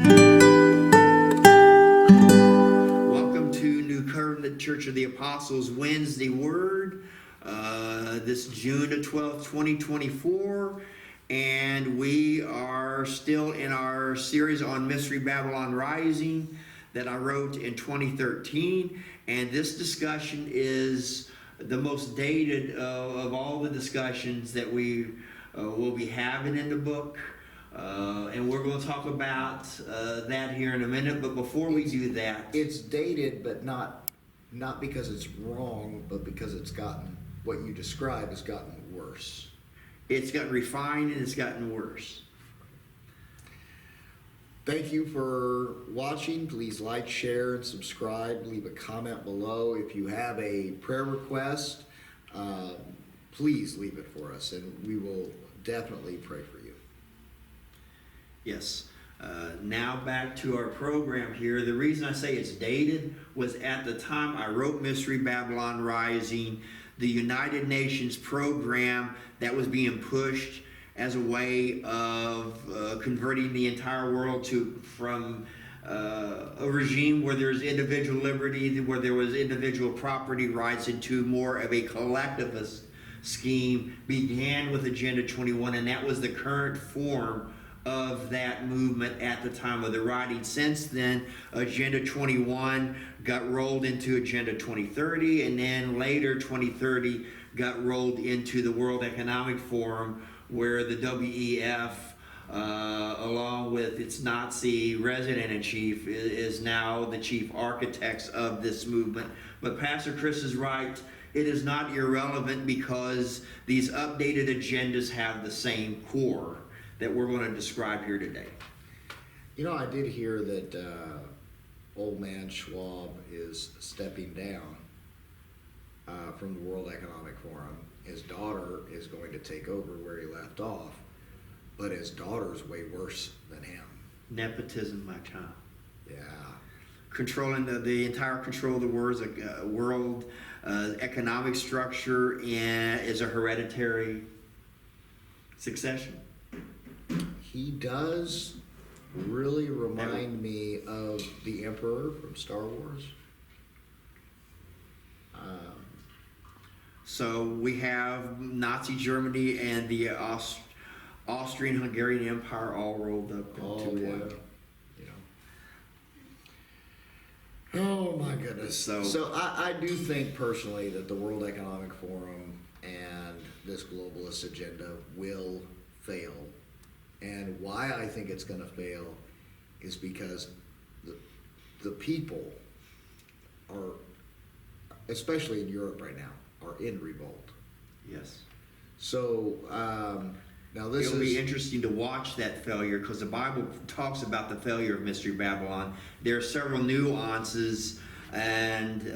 Welcome to New Covenant Church of the Apostles Wednesday Word. This June the 12th, 2024. And we are still in our series on Mystery Babylon Rising that I wrote in 2013. And this discussion is the most dated of all the discussions that we will be having in the book. And we're going to talk about that here in a minute. But before we do that, it's dated, but not because it's wrong, but because it's gotten, what you describe has gotten worse. It's gotten refined and it's gotten worse. Thank you for watching. Please like, share, and subscribe. Leave a comment below. If you have a prayer request, please leave it for us, and we will definitely pray for you. Yes. Now back to our program here. The reason I say it's dated was at the time I wrote Mystery Babylon Rising, the United Nations program that was being pushed as a way of converting the entire world from a regime where there's individual liberty, where there was individual property rights, into more of a collectivist scheme, began with Agenda 21, and that was the current form of that movement at the time of the writing. Since then, Agenda 21 got rolled into Agenda 2030, and then later 2030 got rolled into the World Economic Forum, where the WEF, along with its Nazi resident-in-chief, is now the chief architects of this movement. But Pastor Chris is right. It is not irrelevant because these updated agendas have the same core that we're going to describe here today. You know, I did hear that old man Schwab is stepping down from the World Economic Forum. His daughter is going to take over where he left off, but his daughter's way worse than him. Nepotism, my child. Yeah. Controlling the entire control of the world economic structure, and is a hereditary succession. He does really remind me of the Emperor from Star Wars. So we have Nazi Germany and the Austrian-Hungarian Empire all rolled up into one. Oh my goodness. So I do think personally that the World Economic Forum and this globalist agenda will fail. And why I think it's going to fail is because the people are, especially in Europe right now, are in revolt. Yes. So now it'll be interesting to watch that failure, because the Bible talks about the failure of Mystery Babylon. There are several nuances, and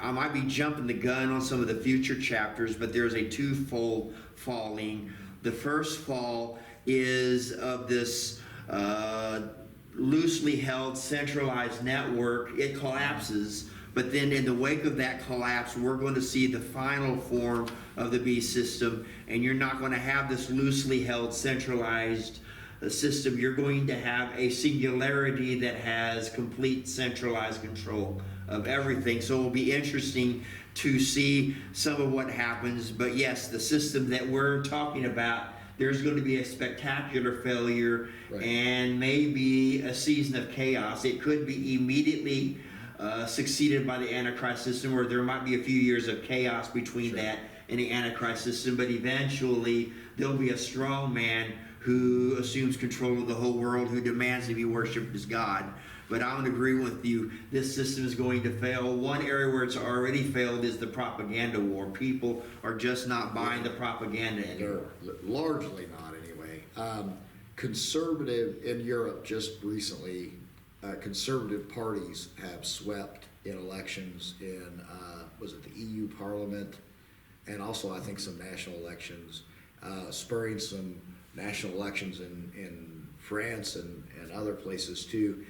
I might be jumping the gun on some of the future chapters, but there's a twofold falling. The first fall is of this loosely held centralized network. It collapses, but then in the wake of that collapse, we're going to see the final form of the beast system, and you're not going to have this loosely held centralized system. You're going to have a singularity that has complete centralized control of everything. So it will be interesting to see some of what happens. But yes, the system that we're talking about, there's going to be a spectacular failure, right, and maybe a season of chaos. It could be immediately succeeded by the Antichrist system, or there might be a few years of chaos between that and the Antichrist system, but eventually there'll be a strong man who assumes control of the whole world, who demands to be worshipped as God. But I would agree with you, this system is going to fail. One area where it's already failed is the propaganda war. People are just not buying the propaganda anymore. They're largely not, anyway. Conservative in Europe just recently, conservative parties have swept in elections in, was it the EU Parliament, and also I think some national elections, spurring some national elections in France and other places too.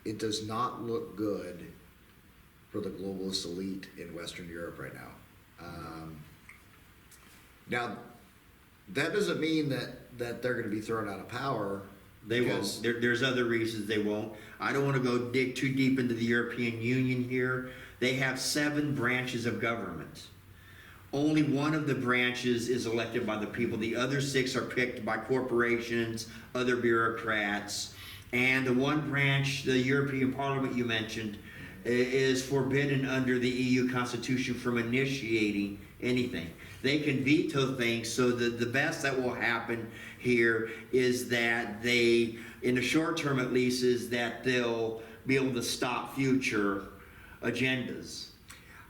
It does not look good for the globalist elite in Western Europe right now. Now, that doesn't mean that that they're going to be thrown out of power. They won't. There's other reasons they won't. I don't want to go dig too deep into the European Union here. They have 7 branches of government. Only one of the branches is elected by the people. The other 6 are picked by corporations, other bureaucrats. And the one branch, the European Parliament you mentioned, is forbidden under the EU Constitution from initiating anything. They can veto things, so the best that will happen here is that they, in the short term at least, is that they'll be able to stop future agendas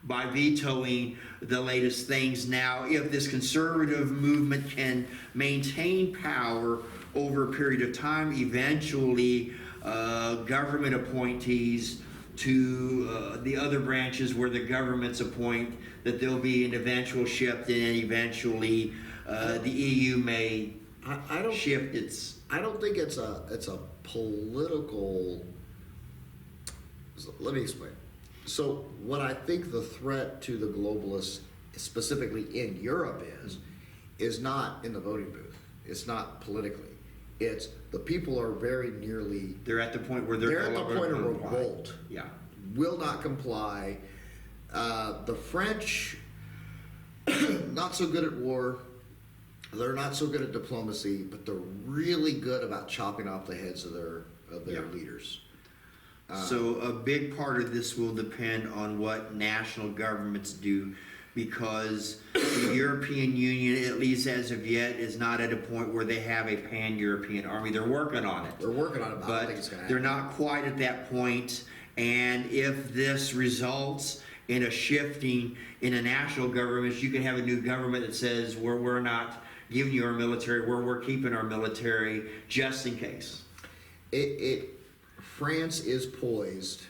by vetoing the latest things. Now, if this conservative movement can maintain power over a period of time, eventually government appointees to the other branches where the governments appoint, that there'll be an eventual shift, and eventually the EU may I don't shift its. I don't think it's a political. Let me explain. So what I think the threat to the globalists, specifically in Europe, is not in the voting booth. It's not politically. It's the people are very nearly. They're at the point where they're at the point of revolt. Yeah. Will not comply. The French, not so good at war. They're not so good at diplomacy, but they're really good about chopping off the heads of their leaders. So a big part of this will depend on what national governments do, because the European Union, at least as of yet, is not at a point where they have a pan-European army. They're working on it. They're working on it, but I don't think it's going to happen. They're not quite at that point. And if this results in a shifting in a national government, you can have a new government that says, we're not giving you our military, we're keeping our military just in case. France is poised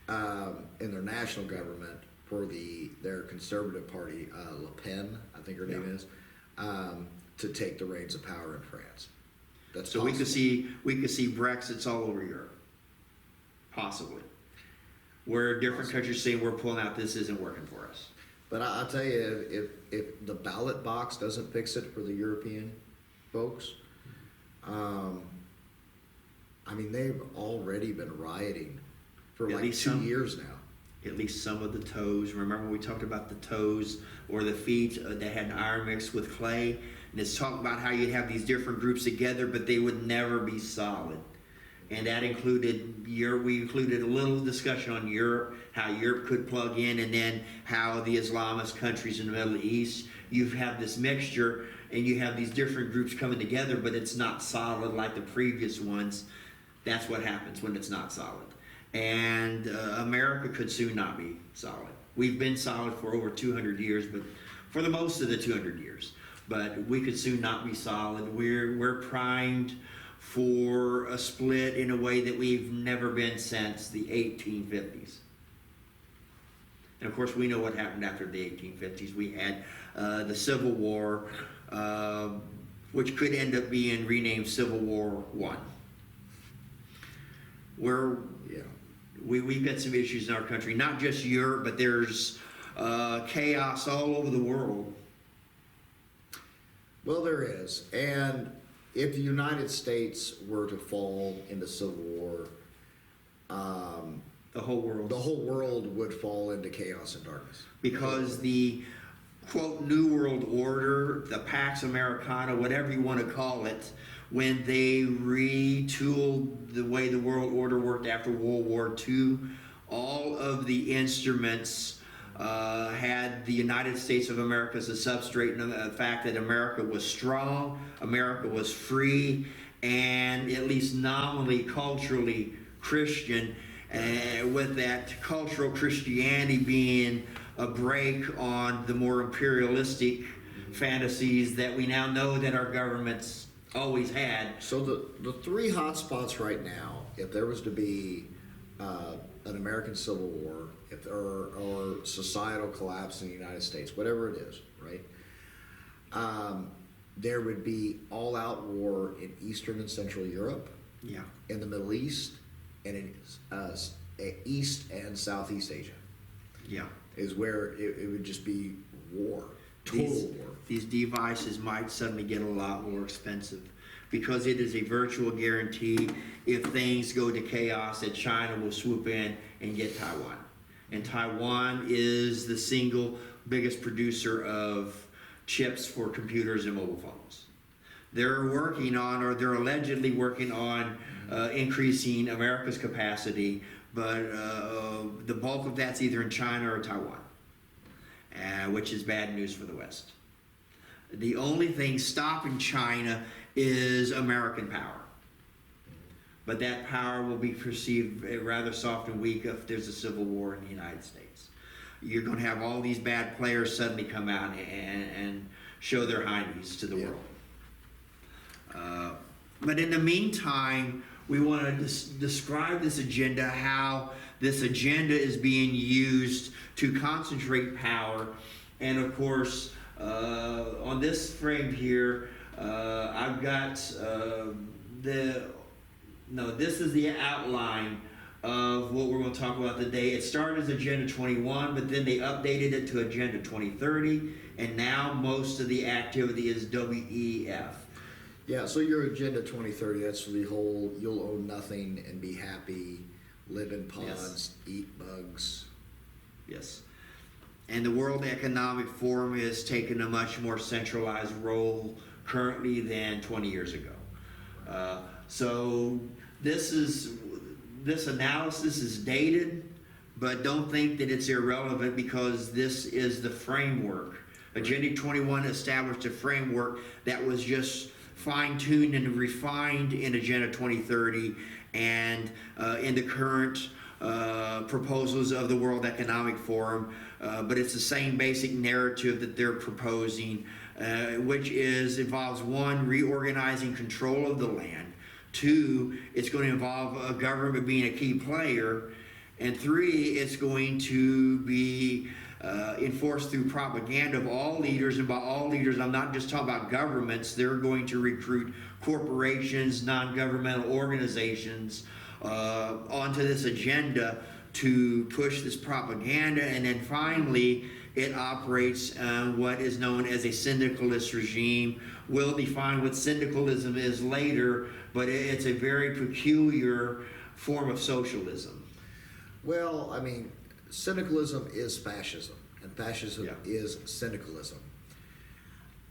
in their national government for their conservative party, Le Pen, I think her name is, to take the reins of power in France. That's so possible. we could see Brexits all over Europe, possibly, where different countries saying we're pulling out, this isn't working for us. But I'll tell you, if the ballot box doesn't fix it for the European folks, I mean, they've already been rioting for At like least 2 years now. At least some of the toes. Remember we talked about the toes or the feet that had iron mixed with clay? And it's talking about how you'd have these different groups together, but they would never be solid. And that included Europe. We included a little discussion on Europe, how Europe could plug in, and then how the Islamist countries in the Middle East, you have this mixture, and you have these different groups coming together, but it's not solid like the previous ones. That's what happens when it's not solid. And America could soon not be solid. We've been solid for over 200 years, but for the most of the 200 years. But we could soon not be solid. We're primed for a split in a way that we've never been since the 1850s. And of course, we know what happened after the 1850s. We had the Civil War, which could end up being renamed Civil War I. We've got some issues in our country, not just Europe, but there's chaos all over the world. Well, there is. And if the United States were to fall into civil war, the whole world would fall into chaos and darkness. Because the, quote, New World Order, the Pax Americana, whatever you want to call it, when they retooled the way the world order worked after World War II, all of the instruments had the United States of America as a substrate, and the fact that America was strong, America was free, and at least nominally culturally Christian, with that cultural Christianity being a break on the more imperialistic fantasies that we now know that our governments always had. So the three hot spots right now, if there was to be an American Civil War, or societal collapse in the United States, whatever it is, right? There would be all-out war in Eastern and Central Europe, in the Middle East, and in East and Southeast Asia. Yeah. Is where it would just be war. Total war. These devices might suddenly get a lot more expensive because it is a virtual guarantee if things go to chaos that China will swoop in and get Taiwan. And Taiwan is the single biggest producer of chips for computers and mobile phones. They're working on, or they're allegedly working on, increasing America's capacity, but the bulk of that's either in China or Taiwan, which is bad news for the West. The only thing stopping China is American power. But that power will be perceived rather soft and weak if there's a civil war in the United States. You're going to have all these bad players suddenly come out and show their hindies to the world. But in the meantime, we want to describe this agenda, how this agenda is being used to concentrate power. And of course, on this frame here, I've got this is the outline of what we're going to talk about today. It started as Agenda 21, but then they updated it to Agenda 2030, and now most of the activity is WEF. Yeah, so your Agenda 2030, that's the whole you'll own nothing and be happy, live in pods, Yes. eat bugs. Yes. And the World Economic Forum has taken a much more centralized role currently than 20 years ago. So this analysis is dated, but don't think that it's irrelevant because this is the framework. Agenda 21 established a framework that was just fine-tuned and refined in Agenda 2030 and in the current proposals of the World Economic Forum, but it's the same basic narrative that they're proposing, which involves one, reorganizing control of the land, two, it's going to involve a government being a key player, and three, it's going to be enforced through propaganda of all leaders, and by all leaders, I'm not just talking about governments. They're going to recruit corporations, non-governmental organizations onto this agenda to push this propaganda, and then finally, it operates what is known as a syndicalist regime. We'll define what syndicalism is later, but it's a very peculiar form of socialism. Well, I mean, syndicalism is fascism, and fascism Yeah. is syndicalism.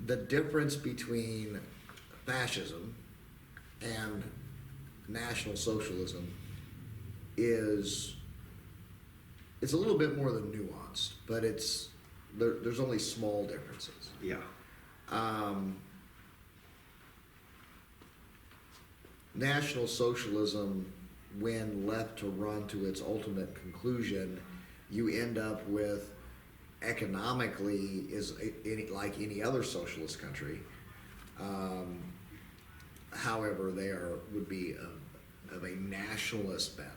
The difference between fascism and National Socialism is it's a little bit more than nuanced, but there's only small differences. Yeah. National Socialism, when left to run to its ultimate conclusion, you end up with economically like any other socialist country. However, would be of a nationalist bent.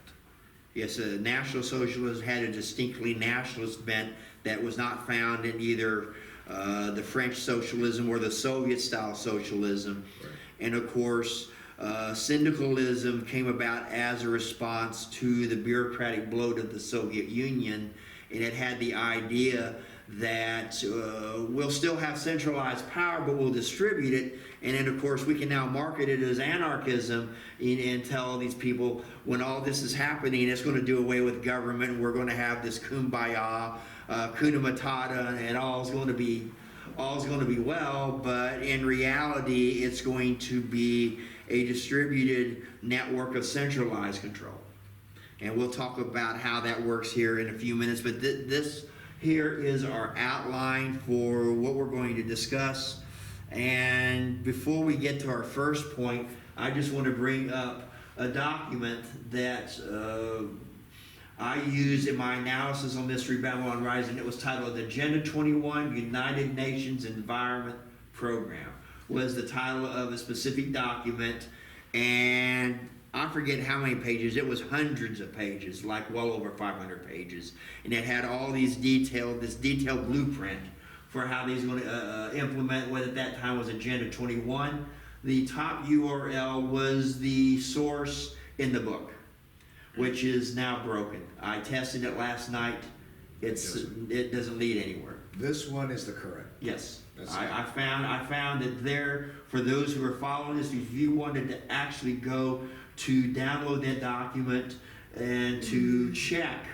Yes, National Socialism had a distinctly nationalist bent that was not found in either the French socialism or the Soviet-style socialism. Right. And of course, syndicalism came about as a response to the bureaucratic bloat of the Soviet Union, and it had the idea that we'll still have centralized power, but we'll distribute it. And then, of course, we can now market it as anarchism and tell these people when all this is happening, it's going to do away with government. We're going to have this kumbaya, kuna matata, and all's going to be well. But in reality, it's going to be a distributed network of centralized control. And we'll talk about how that works here in a few minutes. But this here is our outline for what we're going to discuss. And before we get to our first point, I just want to bring up a document that I used in my analysis on Mystery Babylon Rising. It was titled Agenda 21 United Nations Environment Program, was the title of a specific document. And I forget how many pages. It was hundreds of pages, like well over 500 pages. And it had all this detailed blueprint for how they's going to implement what at that time was Agenda 21. The top URL was the source in the book, which is now broken. I tested it last night. It doesn't lead anywhere. This one is the current. Yes. That's I found that there, for those who are following this, if you wanted to actually go to download that document and to check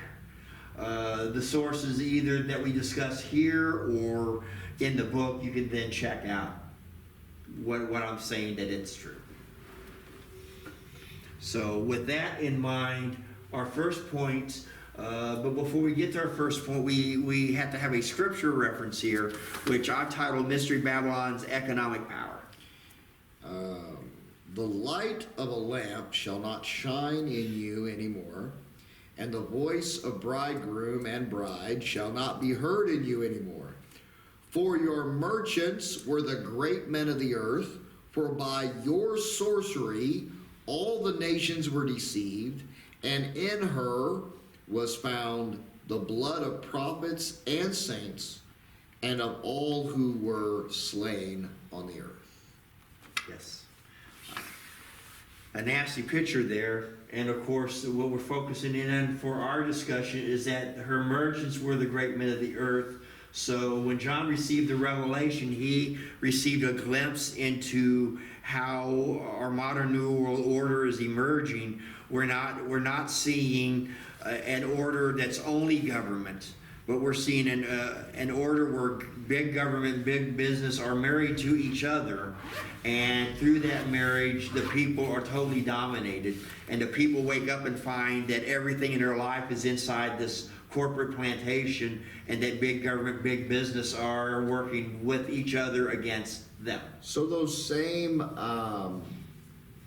the sources either that we discuss here or in the book, you can then check out what I'm saying, that it's true. So with that in mind, our first point, but before we get to our first point, we have to have a scripture reference here, which I titled Mystery Babylon's Economic Power. The light of a lamp shall not shine in you anymore, and the voice of bridegroom and bride shall not be heard in you anymore. For your merchants were the great men of the earth, for by your sorcery all the nations were deceived, and in her was found the blood of prophets and saints, and of all who were slain on the earth. Yes. A nasty picture there, and of course what we're focusing in on for our discussion is that her merchants were the great men of the earth. So when John received the revelation, he received a glimpse into how our modern New World Order is emerging. We're not seeing an order that's only government, but we're seeing an order where big government, big business are married to each other, and through that marriage, the people are totally dominated, and the people wake up and find that everything in their life is inside this corporate plantation, and that big government, big business are working with each other against them. So those same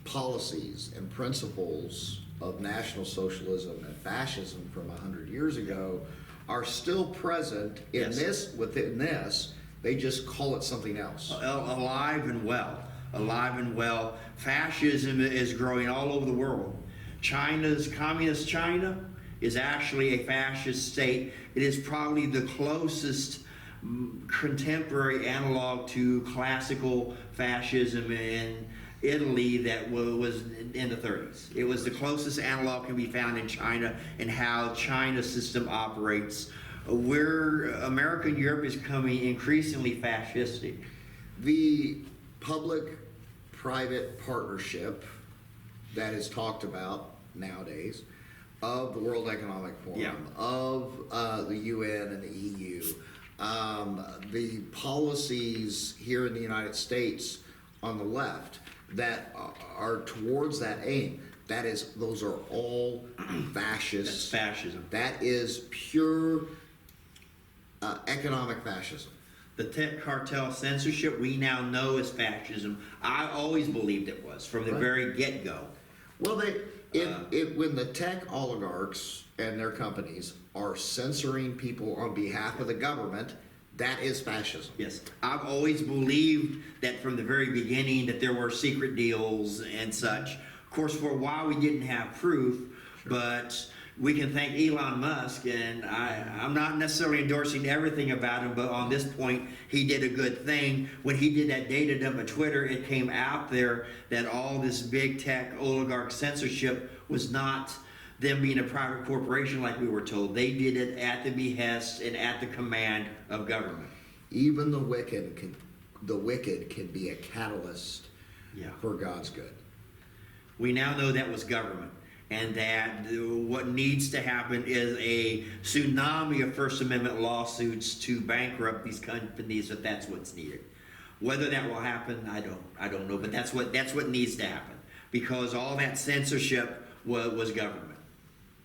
policies and principles of National Socialism and fascism from 100 years ago are still present in within this. They just call it something else. Alive and well. Alive and well. Fascism is growing all over the world. Communist China is actually a fascist state. It is probably the closest contemporary analog to classical fascism in Italy that was in the 30s. It was the closest analog can be found in China and how China's system operates. Where America and Europe is becoming increasingly fascistic. The public-private partnership that is talked about nowadays of the World Economic Forum, of the UN and the EU, the policies here in the United States on the left that are towards that aim. Those are all fascist. That's fascism. That is pure economic fascism. The tech cartel censorship we now know is fascism. I always believed it was from the very get-go. Well, when the tech oligarchs and their companies are censoring people on behalf of the government, that is fascism. Yes. I've always believed that from the very beginning that there were secret deals and such. Of course, for a while we didn't have proof, but we can thank Elon Musk, and I'm not necessarily endorsing everything about him, but on this point, he did a good thing. When he did that data dump of Twitter, it came out there that all this big tech oligarch censorship was not them being a private corporation like we were told. They did it at the behest and at the command of government. Even the wicked can be a catalyst for God's good. We now know that was government, and that what needs to happen is a tsunami of First Amendment lawsuits to bankrupt these companies if that's what's needed. Whether that will happen, I don't know, but that's what needs to happen, because all that censorship was government.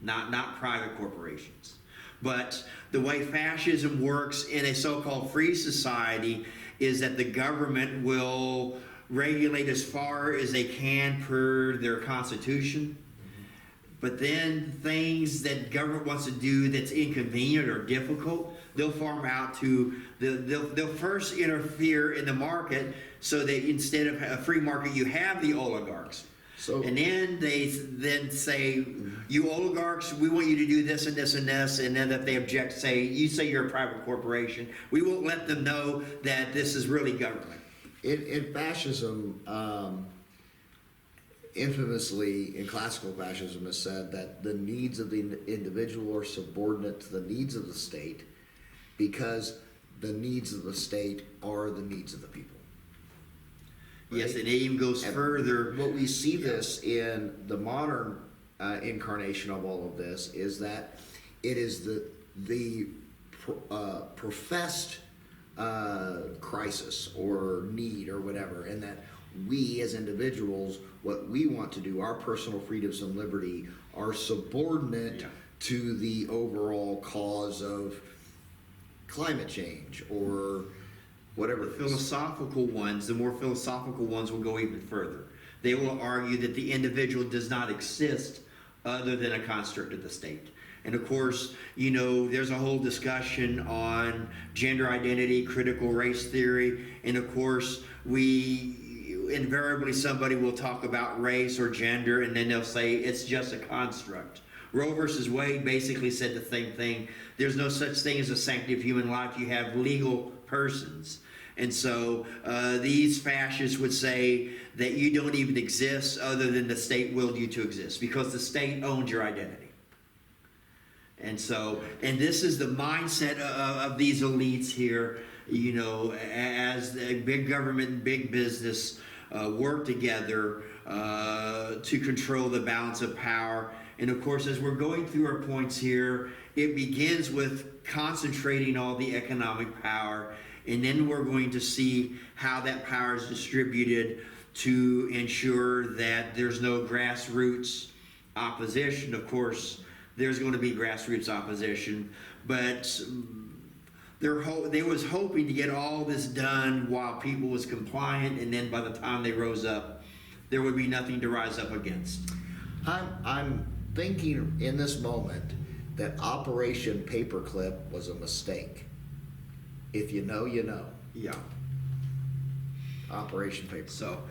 Not private corporations. But the way fascism works in a so-called free society is that the government will regulate as far as they can per their constitution. But then things that government wants to do that's inconvenient or difficult, they'll farm out to, they'll first interfere in the market so that instead of a free market, you have the oligarchs. And then they say, you oligarchs, we want you to do this and this and this, and then if they object, you say you're a private corporation, we won't let them know that this is really government. In fascism, infamously in classical fascism, is said that the needs of the individual are subordinate to the needs of the state, because the needs of the state are the needs of the people. Yes, and it even goes further. What we see this in the modern incarnation of all of this is that it is the professed crisis or need or whatever, and that we as individuals, what we want to do, our personal freedoms and liberty, are subordinate to the overall cause of climate change or whatever. The philosophical ones, the more philosophical ones will go even further. They will argue that the individual does not exist other than a construct of the state. And of course, you know, there's a whole discussion on gender identity, critical race theory, and of course, invariably somebody will talk about race or gender, and then they'll say it's just a construct. Roe versus Wade basically said the same thing. There's no such thing as a sanctity of human life. You have legal persons. And so these fascists would say that you don't even exist other than the state willed you to exist, because the state owns your identity. And so, and this is the mindset of these elites here, you know, as the big government and big business work together to control the balance of power. And of course, as we're going through our points here, it begins with concentrating all the economic power, and then we're going to see how that power is distributed to ensure that there's no grassroots opposition. Of course, there's going to be grassroots opposition, but they was hoping to get all this done while people was compliant, and then by the time they rose up, there would be nothing to rise up against. I'm thinking in this moment that Operation Paperclip was a mistake. If you know, you know. Yeah. Operation Paperclip. So,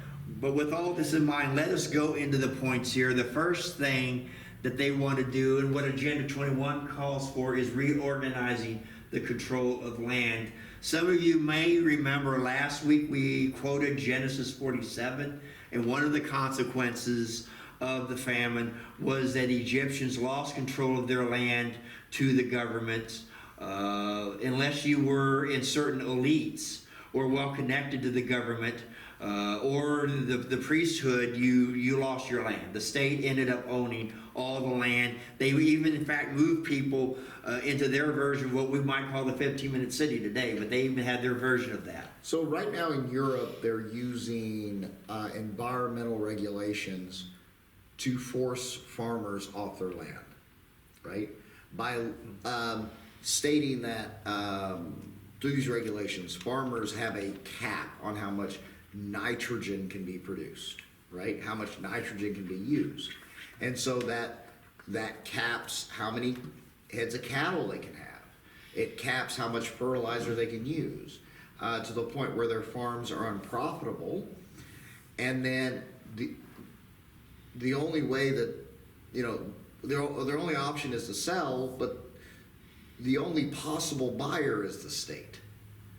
but with all this in mind, let us go into the points here. The first thing that they want to do, and what Agenda 21 calls for, is reorganizing the control of land. Some of you may remember last week we quoted Genesis 47, and one of the consequences of the famine was that Egyptians lost control of their land to the government. Unless you were in certain elites or well connected to the government or the priesthood, you lost your land. The state ended up owning all the land. They even, in fact, moved people into their version of what we might call the 15-minute city today, but they even had their version of that. So right now in Europe, they're using environmental regulations to force farmers off their land, right? By stating that through these regulations, farmers have a cap on how much nitrogen can be produced, right? How much nitrogen can be used. And so that caps how many heads of cattle they can have. It caps how much fertilizer they can use to the point where their farms are unprofitable. And then the only way that, you know, their only option is to sell, but the only possible buyer is the state,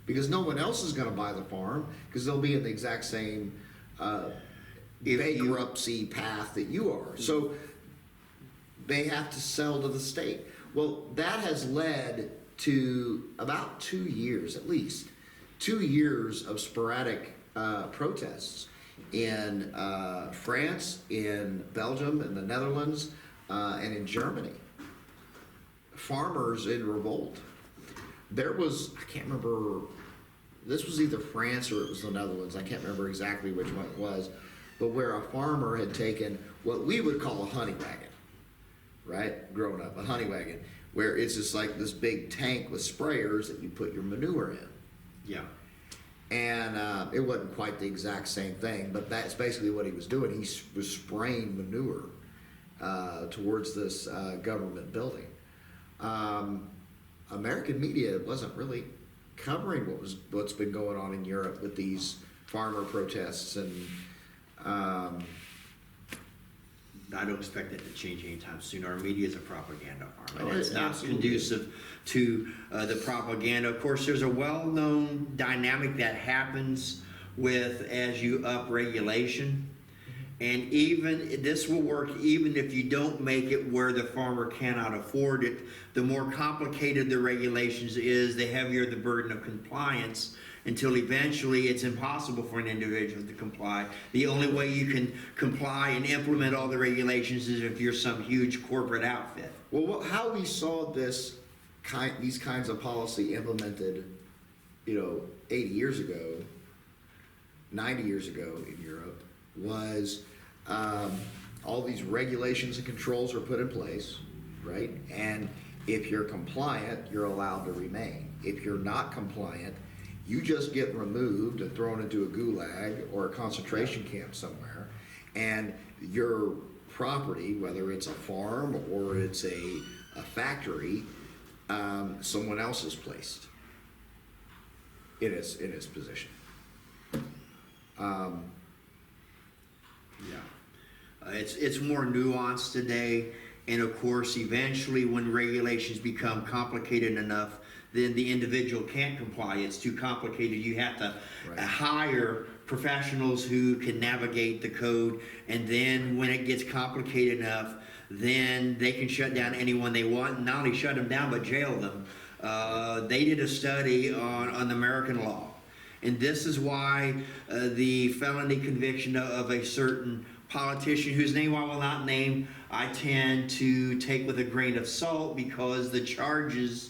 because no one else is going to buy the farm because they'll be in the exact same bankruptcy path that you are. So they have to sell to the state. Well, that has led to about 2 years, at least 2 years of sporadic protests in France, in Belgium, in the Netherlands, and in Germany. Farmers in revolt. There was, I can't remember, this was either France or it was the Netherlands, I can't remember exactly which one it was, but where a farmer had taken what we would call a honey wagon, right? Growing up, a honey wagon, where it's just like this big tank with sprayers that you put your manure in. Yeah. And it wasn't quite the exact same thing, but that's basically what he was doing. He was spraying manure towards this government building. American media wasn't really covering what's been going on in Europe with these farmer protests, and I don't expect that to change anytime soon. Our media is a propaganda arm, and Oh, it's it not absolutely conducive to the propaganda. Of course, there's a well-known dynamic that happens with as you up regulation, And even this will work even if you don't make it where the farmer cannot afford it. The more complicated the regulations is, the heavier the burden of compliance, until eventually it's impossible for an individual to comply. The only way you can comply and implement all the regulations is if you're some huge corporate outfit. Well, how we saw these kinds of policy implemented, 80 years ago, 90 years ago in Europe, was all these regulations and controls are put in place, right? And if you're compliant, you're allowed to remain. If you're not compliant, you just get removed and thrown into a gulag or a concentration camp somewhere, and your property, whether it's a farm or it's a factory, someone else is placed in its position. It's more nuanced today, and of course, eventually, when regulations become complicated enough, then the individual can't comply. It's too complicated. You have to hire professionals who can navigate the code, and then when it gets complicated enough, then they can shut down anyone they want, and not only shut them down, but jail them. They did a study on American law, and this is why the felony conviction of a certain politician, whose name I will not name, I tend to take with a grain of salt, because the charges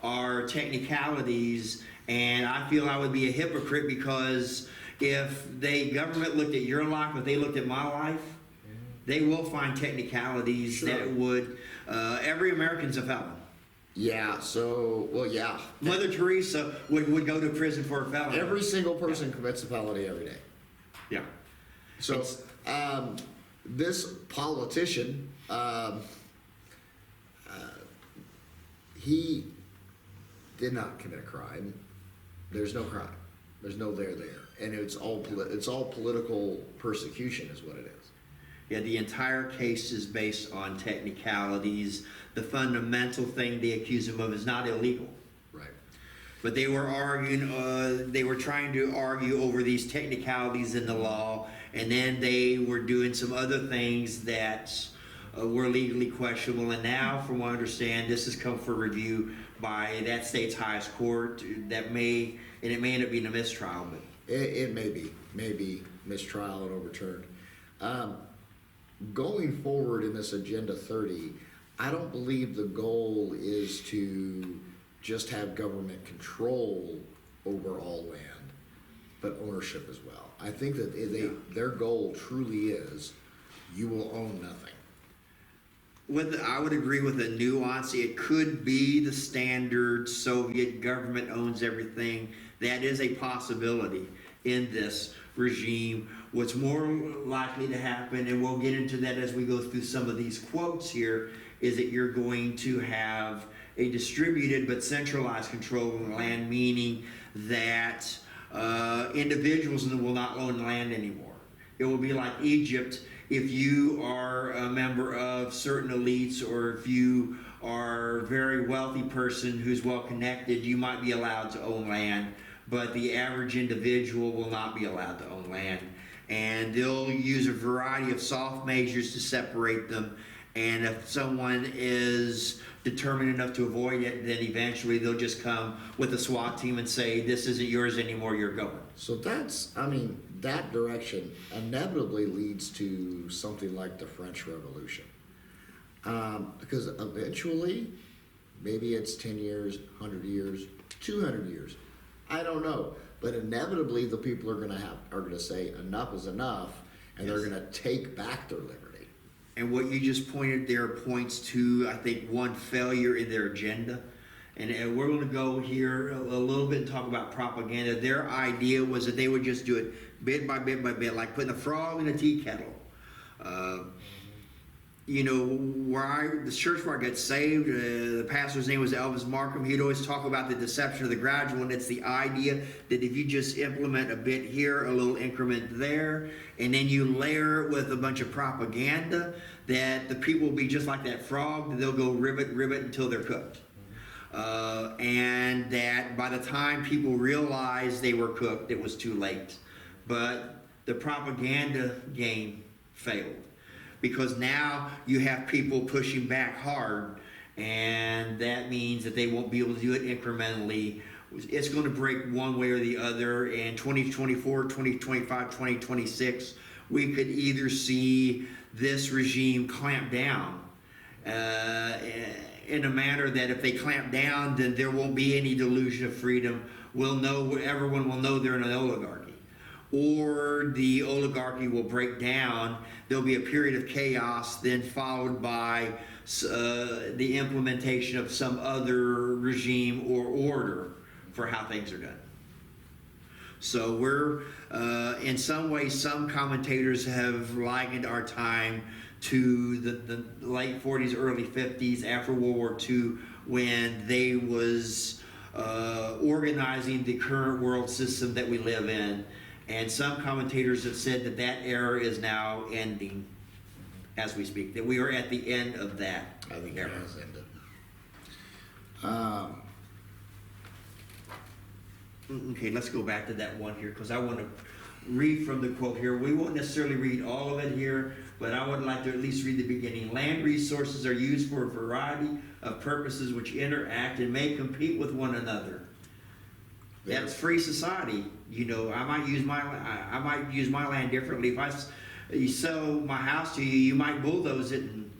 are technicalities, and I feel I would be a hypocrite, because if the government looked at your life, if they looked at my life, they will find technicalities that would, every American's a felon. Yeah, yeah. Mother Teresa would go to prison for a felony. Every single person commits a felony every day. Yeah. So, this politician, he did not commit a crime. There's no crime. There's no there, and it's all political persecution, is what it is. Yeah, the entire case is based on technicalities. The fundamental thing they accuse him of is not illegal. Right. But they were arguing, they were trying to argue over these technicalities in the law, and then they were doing some other things that were legally questionable. And now, from what I understand, this has come for review by that state's highest court. It may end up being a mistrial, but it may be mistrial and overturned. Going forward in this Agenda 30, I don't believe the goal is to just have government control over all land, but ownership as well. I think that their goal truly is, you will own nothing. I would agree with the nuance. It could be the standard Soviet government owns everything. That is a possibility in this regime. What's more likely to happen, and we'll get into that as we go through some of these quotes here, is that you're going to have a distributed but centralized control of the land, meaning that individuals will not own land anymore. It will be like Egypt. If you are a member of certain elites, or if you are a very wealthy person who's well connected, you might be allowed to own land, but the average individual will not be allowed to own land. And they'll use a variety of soft measures to separate them. And if someone is determined enough to avoid it, then eventually they'll just come with a SWAT team and say, this isn't yours anymore, you're going. So that direction inevitably leads to something like the French Revolution. Because eventually, maybe it's 10 years, 100 years, 200 years, I don't know. But inevitably, the people are going to say enough is enough, and they're going to take back their liberty. And what you just pointed there points to, I think, one failure in their agenda. And we're going to go here a little bit and talk about propaganda. Their idea was that they would just do it bit by bit by bit, like putting a frog in a tea kettle. The church where I got saved, the pastor's name was Elvis Markham. He'd always talk about the deception of the gradual, and it's the idea that if you just implement a bit here, a little increment there, and then you layer it with a bunch of propaganda, that the people will be just like that frog. They'll go ribbit until they're cooked. And that by the time people realized they were cooked, it was too late. But the propaganda game failed. Because now you have people pushing back hard, and that means that they won't be able to do it incrementally. It's going to break one way or the other. In 2024, 2025, 2026, we could either see this regime clamp down in a manner that if they clamp down, then there won't be any delusion of freedom. Everyone will know they're in an oligarchy. Or the oligarchy will break down. There'll be a period of chaos, then followed by the implementation of some other regime or order for how things are done. So we're, in some ways, some commentators have likened our time to the late 40s, early 50s, after World War II, when they was organizing the current world system that we live in. And some commentators have said that that era is now ending as we speak, that we are at the end of that I think era. it has ended. Okay, let's go back to that one here, because I want to read from the quote here. We won't necessarily read all of it here, but I would like to at least read the beginning. Land resources are used for a variety of purposes which interact and may compete with one another. That's free society. You know, I might use my land differently. If you sell my house to you, you might bulldoze it and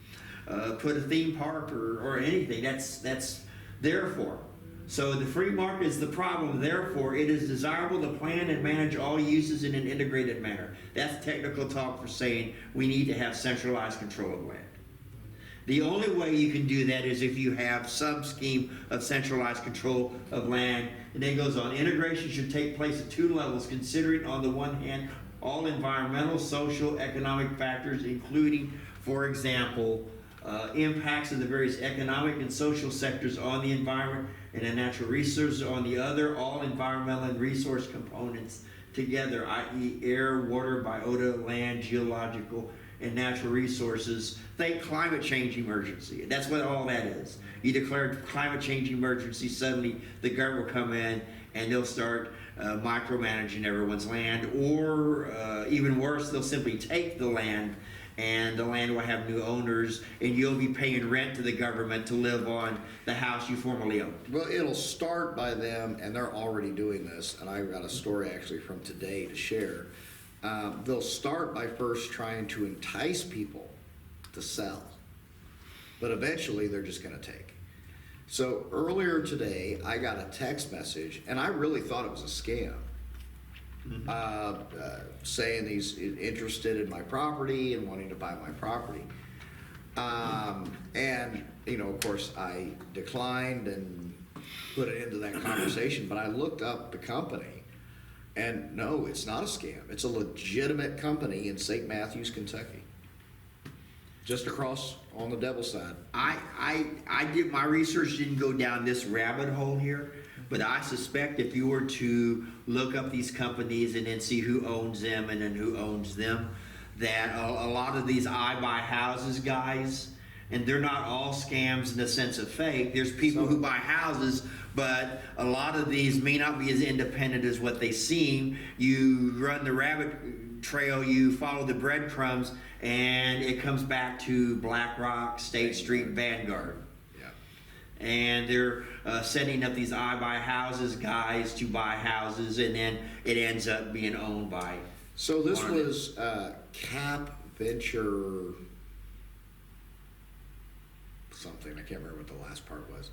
put a theme park or anything. That's therefore. So the free market is the problem. Therefore, it is desirable to plan and manage all uses in an integrated manner. That's technical talk for saying we need to have centralized control of land. The only way you can do that is if you have some scheme of centralized control of land. And then it goes on, integration should take place at two levels, considering on the one hand all environmental, social, economic factors, including, for example, impacts of the various economic and social sectors on the environment and the natural resources on the other, all environmental and resource components together, i.e. air, water, biota, land, geological, and natural resources. Think climate change emergency. That's what all that is. You declare climate change emergency, suddenly the government will come in and they'll start micromanaging everyone's land, or even worse, they'll simply take the land and the land will have new owners, and you'll be paying rent to the government to live on the house you formerly owned. Well, it'll start by them, and they're already doing this, and I've got a story actually from today to share. They'll start by first trying to entice people to sell, but eventually they're just going to take. So earlier today, I got a text message, and I really thought it was a scam. Saying he's interested in my property and wanting to buy my property. And, you know, of course, I declined and put it into that conversation, but I looked up the company, and no, it's not a scam. It's a legitimate company in St. Matthews, Kentucky. Just across on the devil's side. I did my research, didn't go down this rabbit hole here, but I suspect if you were to look up these companies and then see who owns them and then who owns them, that a lot of these I buy houses guys, and they're not all scams in the sense of fake. There's people who buy houses, but a lot of these may not be as independent as what they seem. You run the rabbit trail, you follow the breadcrumbs, and it comes back to BlackRock, State Street, Vanguard. Yeah. And they're setting up these I buy houses guys to buy houses, and then it ends up being owned by. So this was Cap Venture something. I can't remember what the last part was.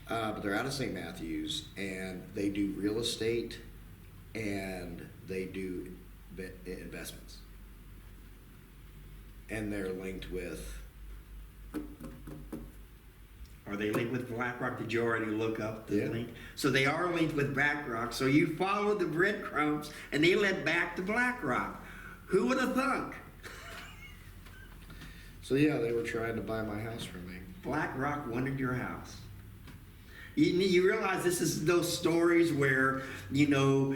But they're out of St. Matthews, and they do real estate, and they do investments. And they're linked with... Are they linked with BlackRock? Did you already look up the Yeah. link? So they are linked with BlackRock. So you follow the breadcrumbs, and they led back to BlackRock. Who would have thunk? So yeah, they were trying to buy my house from me. BlackRock wanted your house. You realize this is those stories where, you know,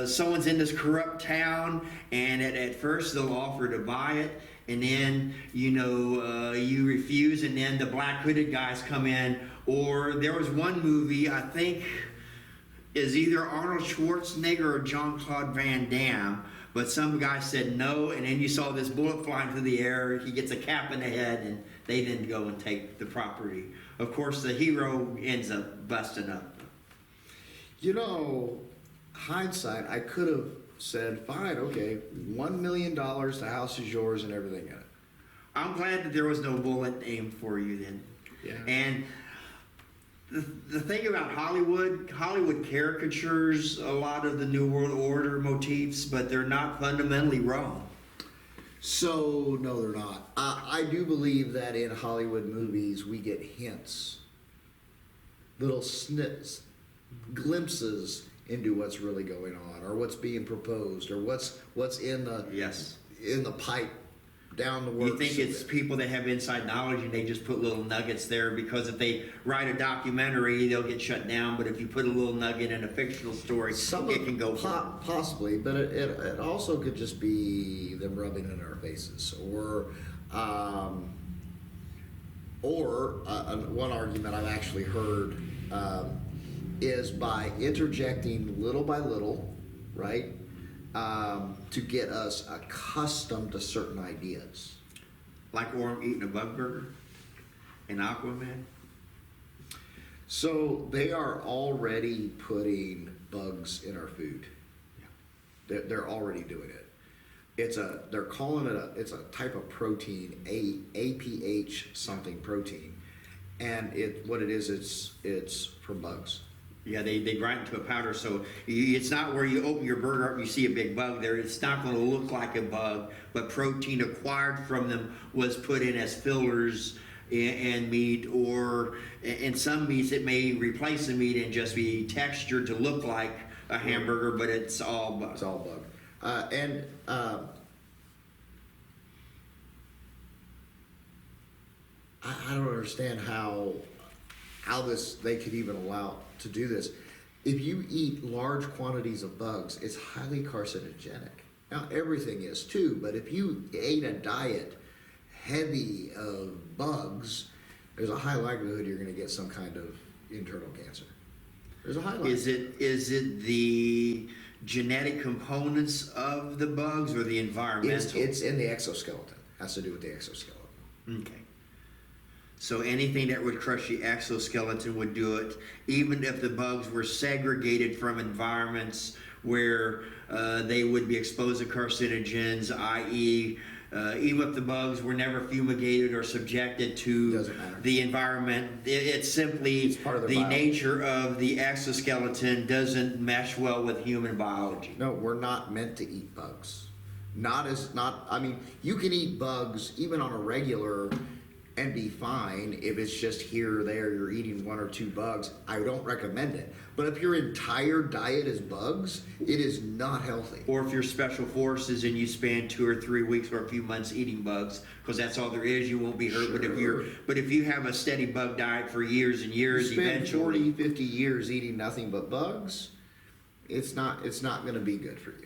someone's in this corrupt town, and at first they'll offer to buy it, and then, you know, you refuse, and then the black hooded guys come in. Or there was one movie, I think, is either Arnold Schwarzenegger or Jean-Claude Van Damme, But some guy said no, and then you saw this bullet flying through the air. He gets a cap in the head, and they didn't go and take the property. Of course, the hero ends up busting up. You know, hindsight, I could have said, fine, okay, $1 million, the house is yours and everything in it. I'm glad that there was no bullet aimed for you then. Yeah. And the thing about Hollywood caricatures a lot of the New World Order motifs, but they're not fundamentally wrong. So, no, they're not. I do believe that in Hollywood movies we get hints, little snips, glimpses into what's really going on, or what's being proposed, or what's in the pipe down the works. You think it's people that have inside knowledge and they just put little nuggets there because if they write a documentary, they'll get shut down. But if you put a little nugget in a fictional story, it can go possibly. But it also could just be them rubbing in our faces, or one argument I've actually heard is by interjecting little by little, right? To get us accustomed to certain ideas. Like Orm eating a bug burger in Aquaman? So they are already putting bugs in our food. Yeah. They're already doing it. They're calling it it's a type of protein, APH something protein. And what it is, it's from bugs. Yeah, they grind it to a powder, so it's not where you open your burger up and you see a big bug there. It's not going to look like a bug, but protein acquired from them was put in as fillers in meat, or in some meats it may replace the meat and just be textured to look like a hamburger, but it's all bug. It's all bug. I don't understand how they could even allow to do this. If you eat large quantities of bugs, it's highly carcinogenic. Now, everything is too, but if you ate a diet heavy of bugs, there's a high likelihood you're going to get some kind of internal cancer. There's a high likelihood. Is it the genetic components of the bugs or the environmental? It's in the exoskeleton. It has to do with the exoskeleton. Okay. So anything that would crush the exoskeleton would do it, even if the bugs were segregated from environments where they would be exposed to carcinogens, i.e., even if the bugs were never fumigated or subjected to the environment, it's simply part of the nature of the exoskeleton doesn't mesh well with human biology. No, we're not meant to eat bugs. I mean, you can eat bugs even on a regular and be fine if it's just here or there, you're eating 1 or 2 bugs. I don't recommend it. But if your entire diet is bugs, it is not healthy. Or if you're special forces and you spend 2 or 3 weeks or a few months eating bugs, because that's all there is, you won't be hurt. Sure. But if you have a steady bug diet for years and years, you spend eventually 40, 50 years eating nothing but bugs, it's not going to be good for you.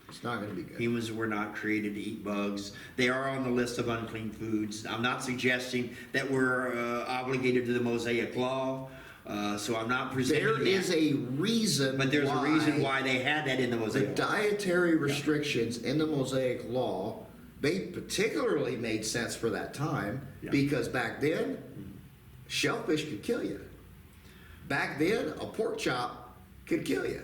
It's not going to be good. Humans were not created to eat bugs. They are on the list of unclean foods. I'm not suggesting that we're obligated to the Mosaic Law, so I'm not presenting There is a reason. But there's a reason why they had that in the Mosaic Law. The dietary restrictions in the Mosaic Law, they particularly made sense for that time because back then, shellfish could kill you. Back then, a pork chop could kill you.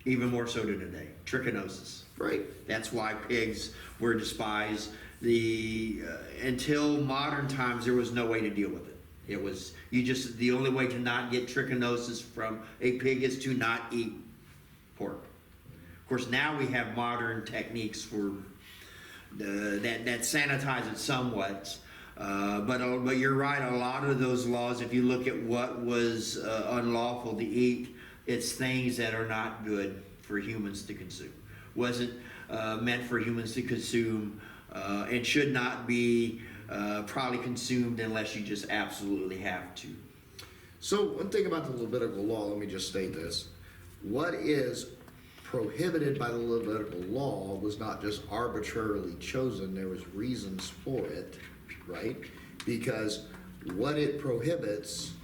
Even more so than today. Trichinosis. Right. That's why pigs were despised. Until modern times, there was no way to deal with it. It was the only way to not get trichinosis from a pig is to not eat pork. Of course, now we have modern techniques for that sanitize it somewhat. But you're right. A lot of those laws, if you look at what was unlawful to eat, it's things that are not good for humans to consume. Wasn't meant for humans to consume and should not be probably consumed unless you just absolutely have to. So one thing about the Levitical law, let me just state this. What is prohibited by the Levitical law was not just arbitrarily chosen. There was reasons for it, right? Because what it prohibits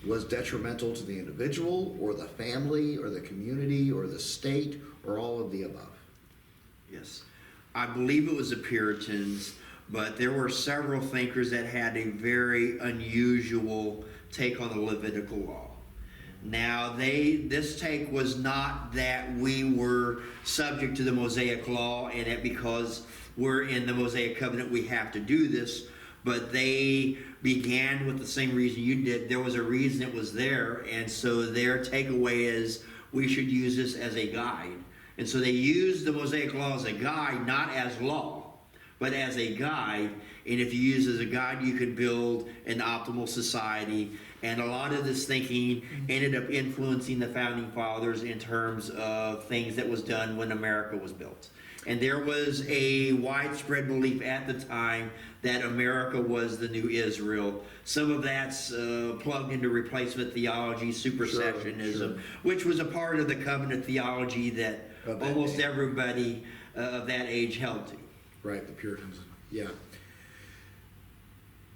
was detrimental to the individual or the family or the community or the state or all of the above? Yes. I believe it was the Puritans, but there were several thinkers that had a very unusual take on the Levitical law. Now, this take was not that we were subject to the Mosaic law and that because we're in the Mosaic covenant we have to do this, but they began with the same reason you did. There was a reason it was there, and so their takeaway is we should use this as a guide. And so they used the Mosaic law as a guide, not as law, but as a guide. And if you use it as a guide, you could build an optimal society. And a lot of this thinking ended up influencing the founding fathers in terms of things that was done when America was built. And there was a widespread belief at the time that America was the new Israel. Some of that's plugged into replacement theology, supersessionism, sure. Which was a part of the covenant theology that almost everybody of that age held to. Right, the Puritans, yeah.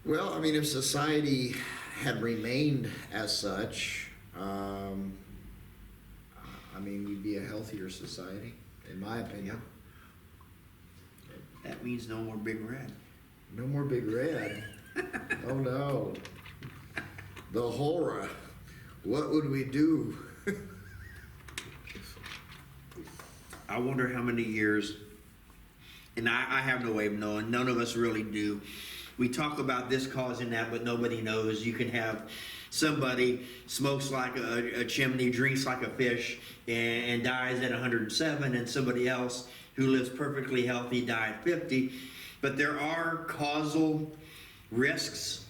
Well, I mean, if society had remained as such, I mean, we'd be a healthier society, in my opinion. That means no more Big Red. No more Big Red? Oh no. The horror. What would we do? I wonder how many years, and I have no way of knowing, none of us really do. We talk about this causing that, but nobody knows. You can have somebody smokes like a chimney, drinks like a fish, and dies at 107, and somebody else who lives perfectly healthy die at 50. But there are causal risks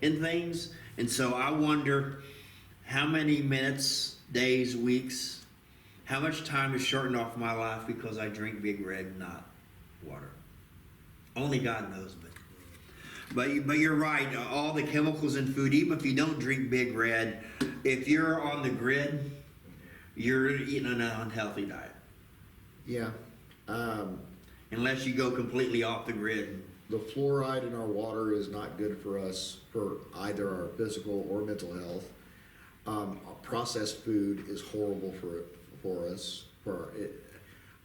in things, and so I wonder how many minutes, days, weeks, how much time is shortened off my life because I drink Big Red, not water. Only God knows, but you're right. All the chemicals in food, even if you don't drink Big Red, if you're on the grid, you're eating an unhealthy diet. Yeah. Unless you go completely off the grid. The fluoride in our water is not good for us for either our physical or mental health. Processed food is horrible for us.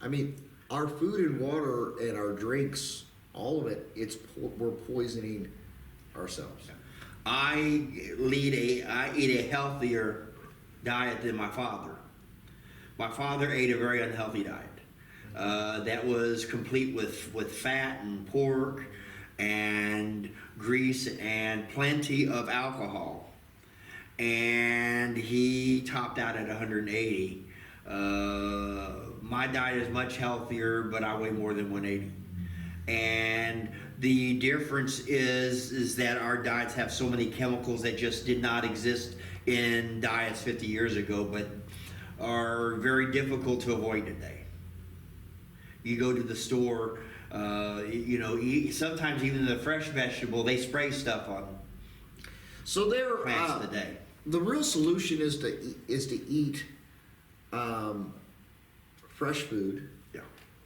I mean, our food and water and our drinks, all of it, we're poisoning ourselves. I eat a healthier diet than my father. My father ate a very unhealthy diet. That was complete with fat and pork and grease and plenty of alcohol. And he topped out at 180. My diet is much healthier, but I weigh more than 180. And the difference is that our diets have so many chemicals that just did not exist in diets 50 years ago, but are very difficult to avoid today. You go to the store, sometimes even the fresh vegetable, they spray stuff on So there, plants of the day. The real solution is to eat fresh food. Yeah.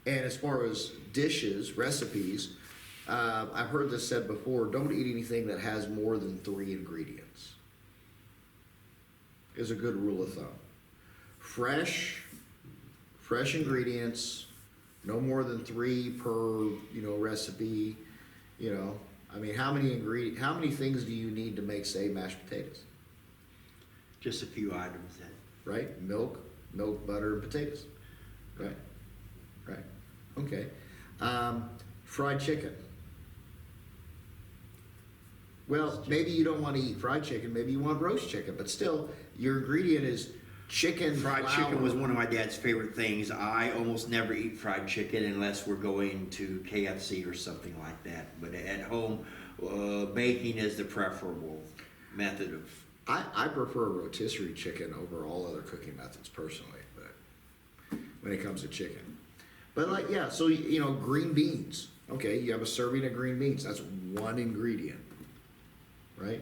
And as far as dishes, recipes, I've heard this said before, don't eat anything that has more than 3 ingredients. Is a good rule of thumb. Fresh ingredients, no more than 3 per, recipe, I mean, how many things do you need to make, say, mashed potatoes? Just a few items then. Right? Milk, butter, and potatoes. Right. Okay. Fried chicken. Well, maybe you don't want to eat fried chicken. Maybe you want roast chicken. But still, your ingredient is chicken. Fried chicken was one of my dad's favorite things. I almost never eat fried chicken unless we're going to KFC or something like that. But at home, baking is the preferable method of... I prefer rotisserie chicken over all other cooking methods personally, but when it comes to chicken. But so green beans. Okay, you have a serving of green beans. That's one ingredient, right?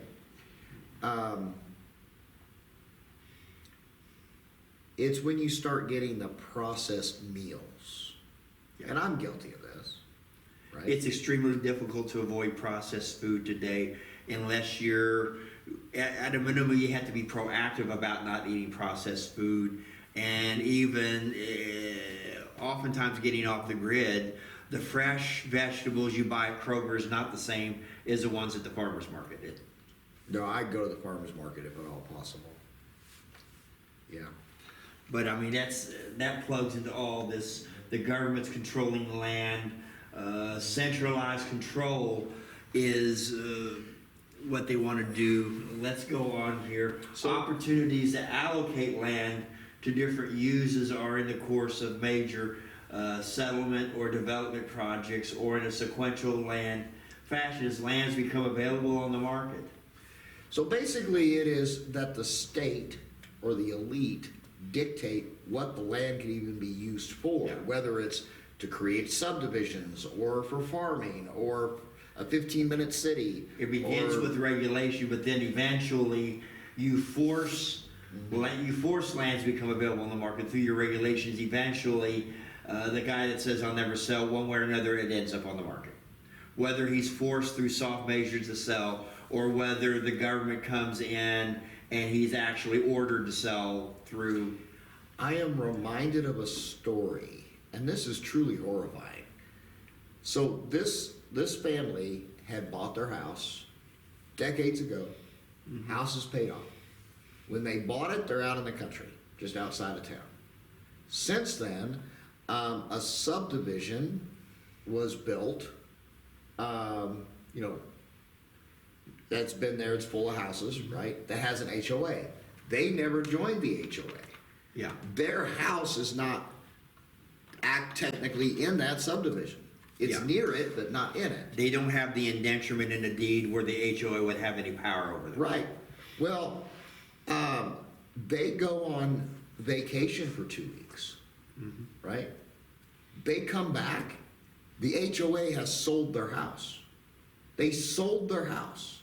It's when you start getting the processed meals, and I'm guilty of this. Right? It's extremely difficult to avoid processed food today. unless you're, at a minimum, you have to be proactive about not eating processed food, and even oftentimes getting off the grid. The fresh vegetables you buy at Kroger is not the same as the ones at the farmer's market. No, I go to the farmer's market if at all possible. Yeah. But I mean, that plugs into all this. The government's controlling the land. Centralized control is what they want to do. Let's go on here. So, opportunities to allocate land to different uses are in the course of major settlement or development projects, or in a sequential land fashion as lands become available on the market. so basically it is that the state or the elite dictate what the land can even be used for, Yeah. whether it's to create subdivisions or for farming or a 15-minute city. It begins or- with regulation, but then eventually you force lands to become available on the market through your regulations. Eventually, the guy that says I'll never sell, one way or another, it ends up on the market. Whether he's forced through soft measures to sell, or whether the government comes in and he's actually ordered to sell through. I am reminded of a story, and this is truly horrifying. So this family had bought their house decades ago. House is paid off. When they bought it, they're out in the country, just outside of town. Since then, a subdivision was built. That's been there. It's full of houses, right? That has an HOA. They never joined the HOA. Yeah. Their house is not technically in that subdivision. It's Yeah. near it, but not in it. They don't have the indenturement in the deed where the HOA would have any power over them. Right. Well, they go on vacation for 2 weeks, right? They come back. The HOA has sold their house. They sold their house,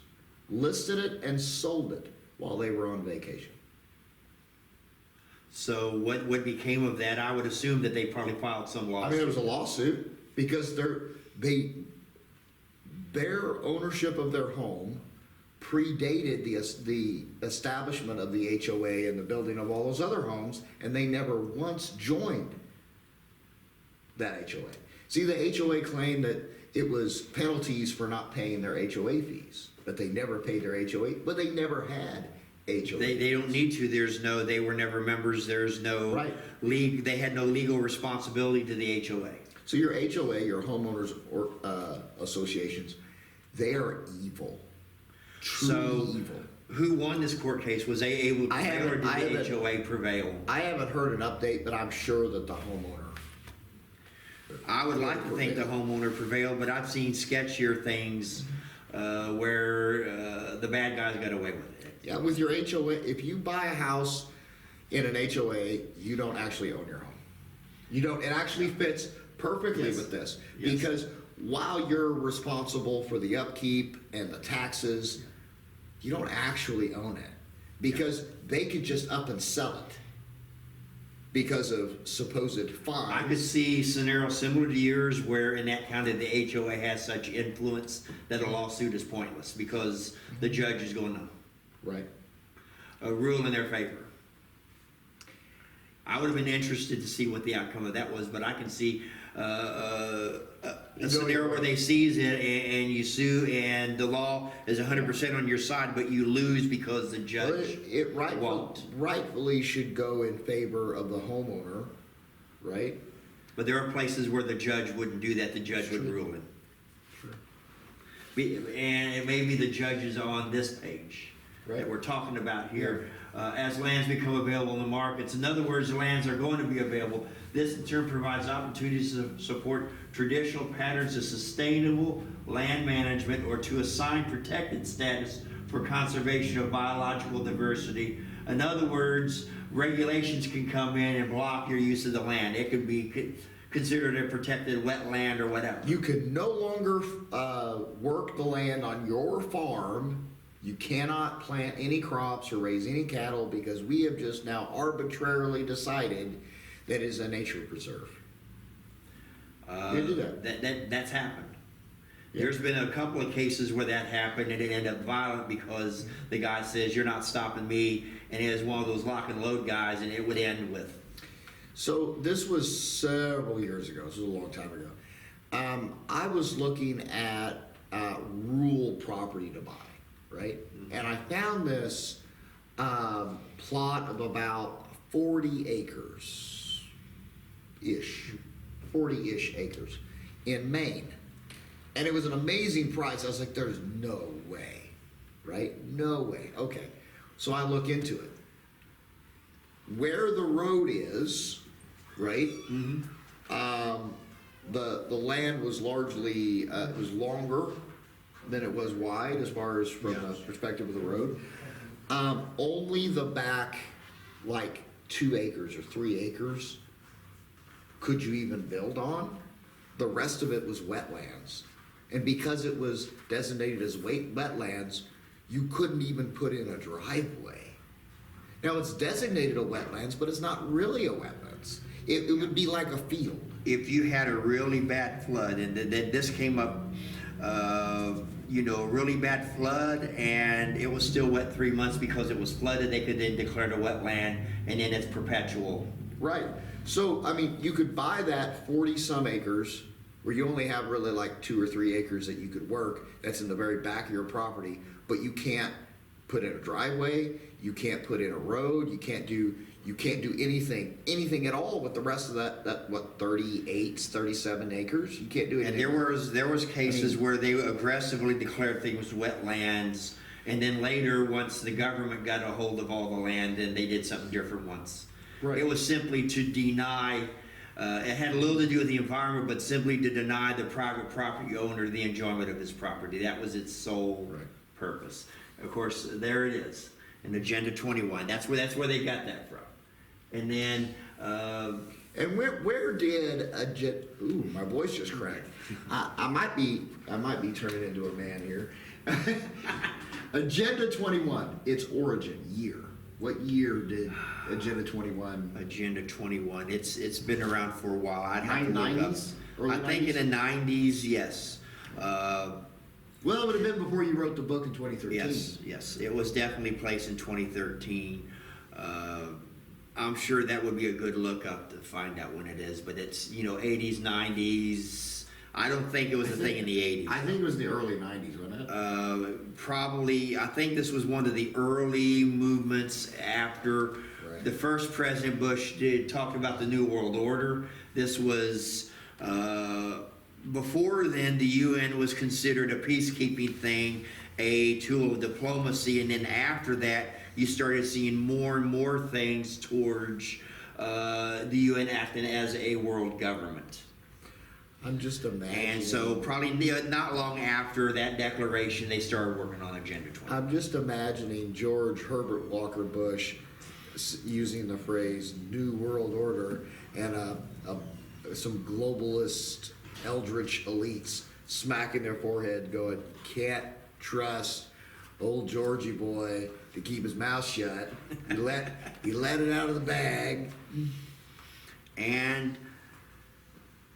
listed it, and sold it while they were on vacation. So what became of that? I would assume that they probably filed some lawsuit. I mean, it was a lawsuit because their ownership of their home predated the establishment of the HOA and the building of all those other homes, and they never once joined that HOA. See, the HOA claimed that it was penalties for not paying their HOA fees, but they never paid their HOA, but they never had HOA. They don't need to. They were never members. There's no Right. they had no legal responsibility to the HOA. So your HOA, your homeowners or associations, they are evil. Truly So evil. who won this court case? Was they able to I prevail, or haven't- I did the haven't- HOA prevail? I haven't heard an update, but I'm sure that the homeowner. I would like to think the homeowner prevailed, but I've seen sketchier things where the bad guys got away with it. Yeah, with your HOA, if you buy a house in an HOA, you don't actually own your home. You don't. It actually fits perfectly Yes. with this Yes. because while you're responsible for the upkeep and the taxes, you don't actually own it because they could just up and sell it because of supposed I could fines. see scenarios similar to yours where in that county the HOA has such influence that a lawsuit is pointless because the judge is going to Right. rule in their favor. I would have been interested to see what the outcome of that was, but I can see a scenario where they seize it and you sue and the law is 100% on your side, but you lose because the Well, judge it won't. rightfully should go in favor of the homeowner, right? But there are places where the judge wouldn't do that. The judge would Sure. rule it. Sure. And it may be the judges on this page Right. that we're talking about here. As lands become available in the markets. In other words, lands are going to be available. This in turn provides opportunities to support traditional patterns of sustainable land management or to assign protected status for conservation of biological diversity. In other words, regulations can come in and block your use of the land. It could be considered a protected wetland or whatever. You can no longer work the land on your farm. You cannot plant any crops or raise any cattle because we have just now arbitrarily decided that it is a nature preserve. You do that. That's happened. There's been a couple of cases where that happened and it ended up violent because the guy says, "You're not stopping me," and it was one of those lock and load guys, and it would end with. So this was several years ago. This was a long time ago. I was looking at rural property to buy, right? And I found this plot of about 40 acres-ish, 40-ish acres in Maine. And it was an amazing price. I was like, there's no way, right? No way. Okay. So I look into it. Where the road is, right? The land was largely, it was longer than it was wide as far as from the perspective of the road. Only the back, like 2 acres or 3 acres, could you even build on. The rest of it was wetlands. And because it was designated as wetlands, you couldn't even put in a driveway. Now it's designated a wetlands, but it's not really a wetlands. It would be like a field. If you had a really bad flood, and then this came up, a really bad flood, and it was still wet 3 months because it was flooded, they could then declare it a wetland, and then it's perpetual. Right. So, I mean, you could buy that 40-some acres where you only have really like 2 or 3 acres that you could work. That's in the very back of your property, but you can't put in a driveway. You can't put in a road. You can't do anything at all with the rest of that 38, 37 acres. You can't do anything. And there was cases where they aggressively declared things wetlands, and then later, once the government got a hold of all the land, then they did something different once. Right. It was simply to deny. It had a little to do with the environment, but simply to deny the private property owner the enjoyment of his property. That was its sole purpose. Of course, there it is, in Agenda 21. That's where they got that from. And then, and where did ooh, my voice just cracked. I might be turning into a man here. Agenda 21, its origin year. What year did Agenda 21? Agenda 21. It's been around for a while. I'd have to look up. 90s? Early I think 90s? in the 90s, yes. Well, it would have been before you wrote the book in 2013. Yes. It was definitely placed in 2013. I'm sure that would be a good look up to find out when it is, but it's, 80s, 90s. I don't think it was a thing in the 80s. I think it was the early 90s, wasn't it? Probably, I think this was one of the early movements after the first President Bush talked about the New World Order. This was, before then, the UN was considered a peacekeeping thing, a tool of diplomacy, and then after that, you started seeing more and more things towards the UN acting as a world government. I'm just imagining. And so probably not long after that declaration, they started working on Agenda 20. I'm just imagining George Herbert Walker Bush using the phrase New World Order and some globalist eldritch elites smacking their forehead going, can't trust old Georgie boy to keep his mouth shut. He let it out of the bag. And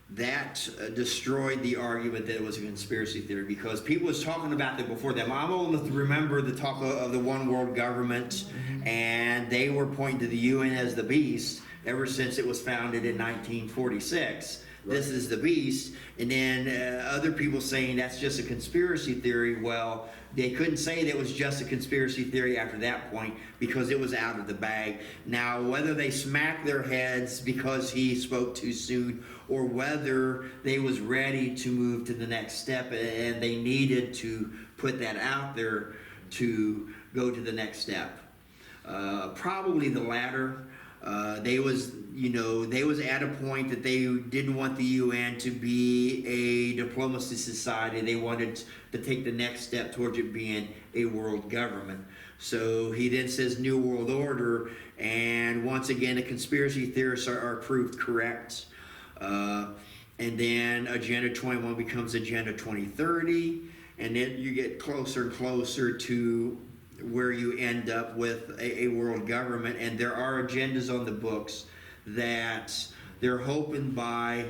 that destroyed the argument that it was a conspiracy theory, because people was talking about that before them. I'm old enough to remember the talk of the one world government, and they were pointing to the UN as the beast ever since it was founded in 1946. Right. This is the beast. And then other people saying that's just a conspiracy theory. Well, they couldn't say that it was just a conspiracy theory after that point because it was out of the bag. Now, whether they smacked their heads because he spoke too soon, or whether they was ready to move to the next step and they needed to put that out there to go to the next step. Probably the latter. They was at a point that they didn't want the UN to be a diplomacy society. They wanted to take the next step towards it being a world government. So he then says New World Order, and once again the conspiracy theorists are proved correct. And then Agenda 21 becomes Agenda 2030, and then you get closer and closer to where you end up with a world government. And there are agendas on the books that they're hoping by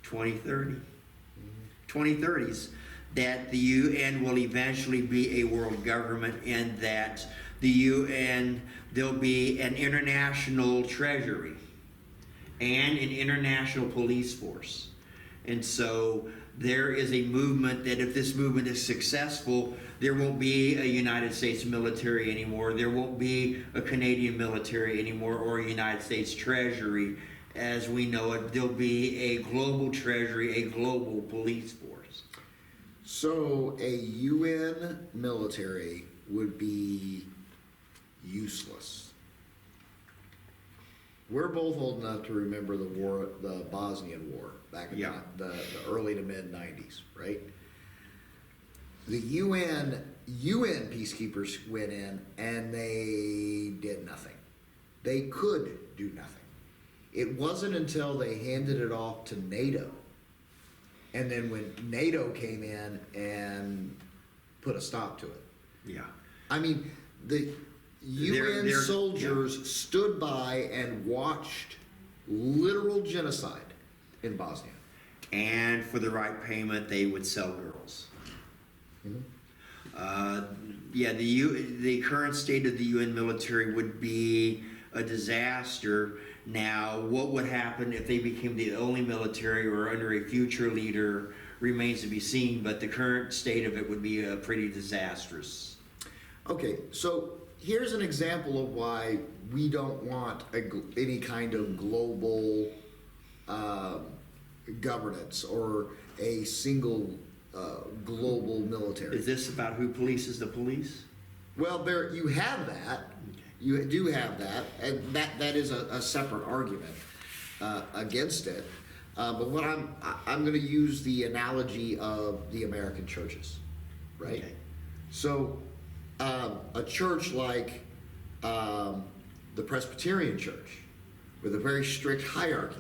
2030s that the UN will eventually be a world government, and that the UN, there'll be an international treasury and an international police force. And so there is a movement that if this movement is successful, there won't be a United States military anymore, there won't be a Canadian military anymore, or a United States treasury as we know it. There'll be a global treasury, a global police force. So a UN military would be useless. We're both old enough to remember the war, the Bosnian War, back in the early to mid 90s, right? The UN peacekeepers went in and they did nothing. They could do nothing. It wasn't until they handed it off to NATO, and then when NATO came in and put a stop to it. Yeah. I mean, the UN soldiers stood by and watched literal genocide in Bosnia. And for the right payment, they would sell girls. The current state of the UN military would be a disaster. Now, what would happen if they became the only military or under a future leader remains to be seen, but the current state of it would be pretty disastrous. Okay, so here's an example of why we don't want any kind of global governance or a single global military. Is this about who polices the police? Well, you have that. Okay. You do have that, and that is a separate argument against it. But what I'm going to use the analogy of the American churches, right? Okay. So a church like the Presbyterian Church, with a very strict hierarchy,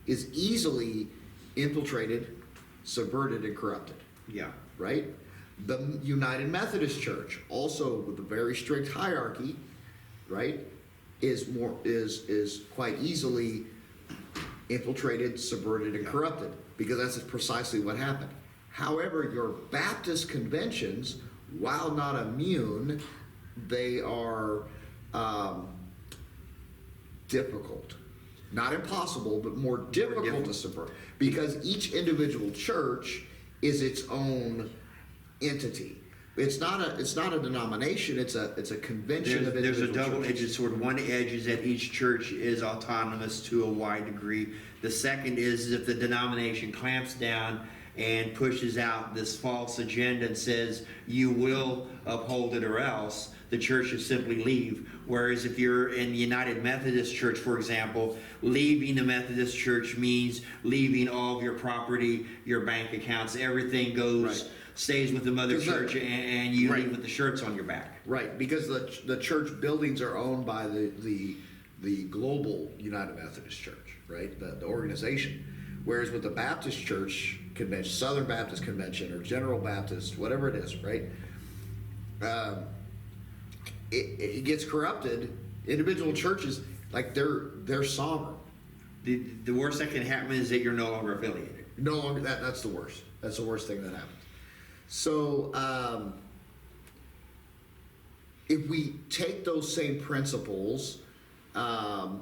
is easily infiltrated, subverted, and corrupted. Yeah. Right? The United Methodist Church, also with a very strict hierarchy, right, is quite easily infiltrated, subverted, and corrupted, because that's precisely what happened. However, your Baptist conventions, while not immune, they are difficult. Not impossible, but more difficult to subvert, because each individual church is its own entity. It's not a denomination. It's a convention of individual churches. There's a double-edged sword. One edge is that each church is autonomous to a wide degree. The second is if the denomination clamps down and pushes out this false agenda and says you will uphold it or else, the churches simply leave. Whereas if you're in the United Methodist Church, for example, leaving the Methodist Church means leaving all of your property, your bank accounts, everything goes, stays with the mother church, and you leave with the shirts on your back. Right, because the church buildings are owned by the global United Methodist Church, right, the organization. Whereas with the Baptist Church Convention, Southern Baptist Convention, or General Baptist, whatever it is, right, it gets corrupted. Individual churches, like they're sovereign. The worst that can happen is that you're no longer affiliated. No longer, that's the worst. That's the worst thing that happens. So if we take those same principles to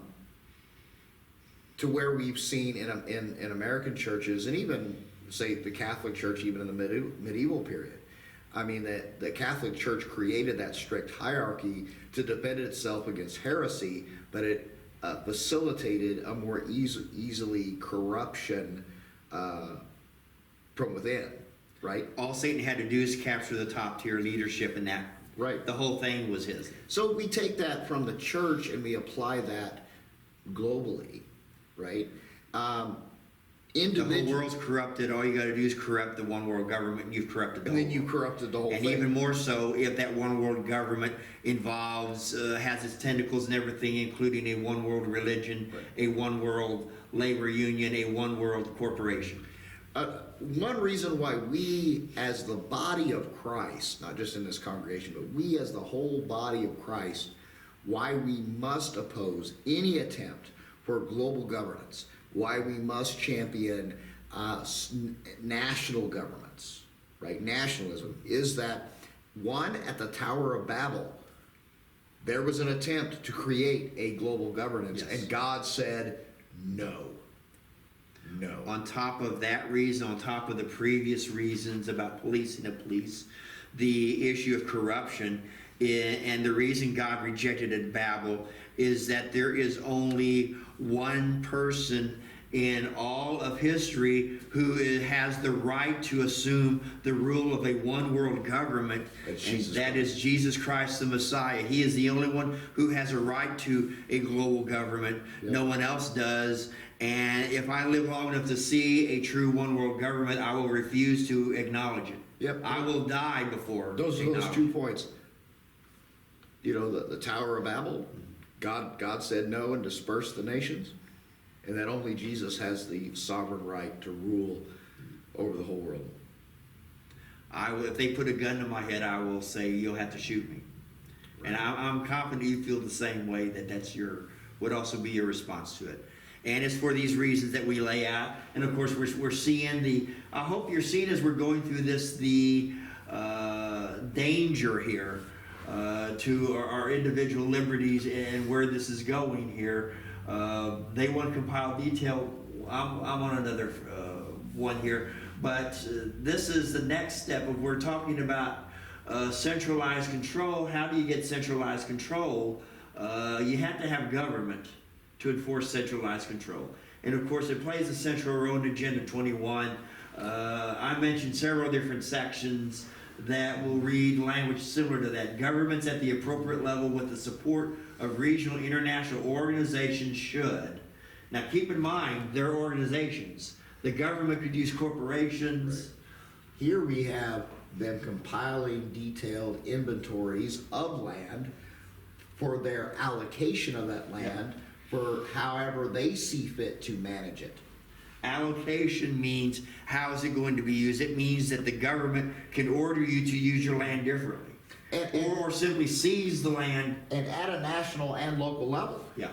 where we've seen in American churches, and even say the Catholic Church, even in the medieval period, I mean, the Catholic Church created that strict hierarchy to defend itself against heresy, but it facilitated a more easily corruption from within, right? All Satan had to do is capture the top tier leadership, and that the whole thing was his. So we take that from the church and we apply that globally, right? The whole world's corrupted. All you got to do is corrupt the one world government, and you've corrupted the whole world. And then you corrupted the whole thing. And even more so if that one world government involves, has its tentacles and everything, including a one world religion, a one world labor union, a one world corporation. One reason why we, as the body of Christ, not just in this congregation, but we as the whole body of Christ, why we must oppose any attempt for global governance, why we must champion national governments, right? Nationalism is that one, at the Tower of Babel, there was an attempt to create a global governance, Yes. and God said no. No. On top of that reason, on top of the previous reasons about policing the police, the issue of corruption, and the reason God rejected at Babel is that there is only one person in all of history who has the right to assume the rule of a one world government, and that is Jesus Christ the Messiah. He is the only one who has a right to a global government. Yep. No one else does. And if I live long enough to see a true one world government, I will refuse to acknowledge it. Yep. I will die before. Those 2 points. You know, the Tower of Babel, God said no and dispersed the nations, and that only Jesus has the sovereign right to rule over the whole world. If they put a gun to my head, I will say, you'll have to shoot me. Right. And I'm confident you feel the same way, that's would also be your response to it. And it's for these reasons that we lay out. And of course, we're seeing I hope you're seeing as we're going through this, the danger here to our individual liberties and where this is going here. They want to compile detail. I'm on another one here. But this is the next step of we're talking about centralized control. How do you get centralized control? You have to have government to enforce centralized control. And of course, it plays a central role in Agenda 21. I mentioned several different sections that will read language similar to that. Governments at the appropriate level with the support of regional international organizations should. Now keep in mind, they're organizations. The government could use corporations. Right. Here we have them compiling detailed inventories of land for their allocation of that land, for however they see fit to manage it. Allocation means how is it going to be used? It means that the government can order you to use your land differently. Or simply seize the land. And at a national and local level. Yeah.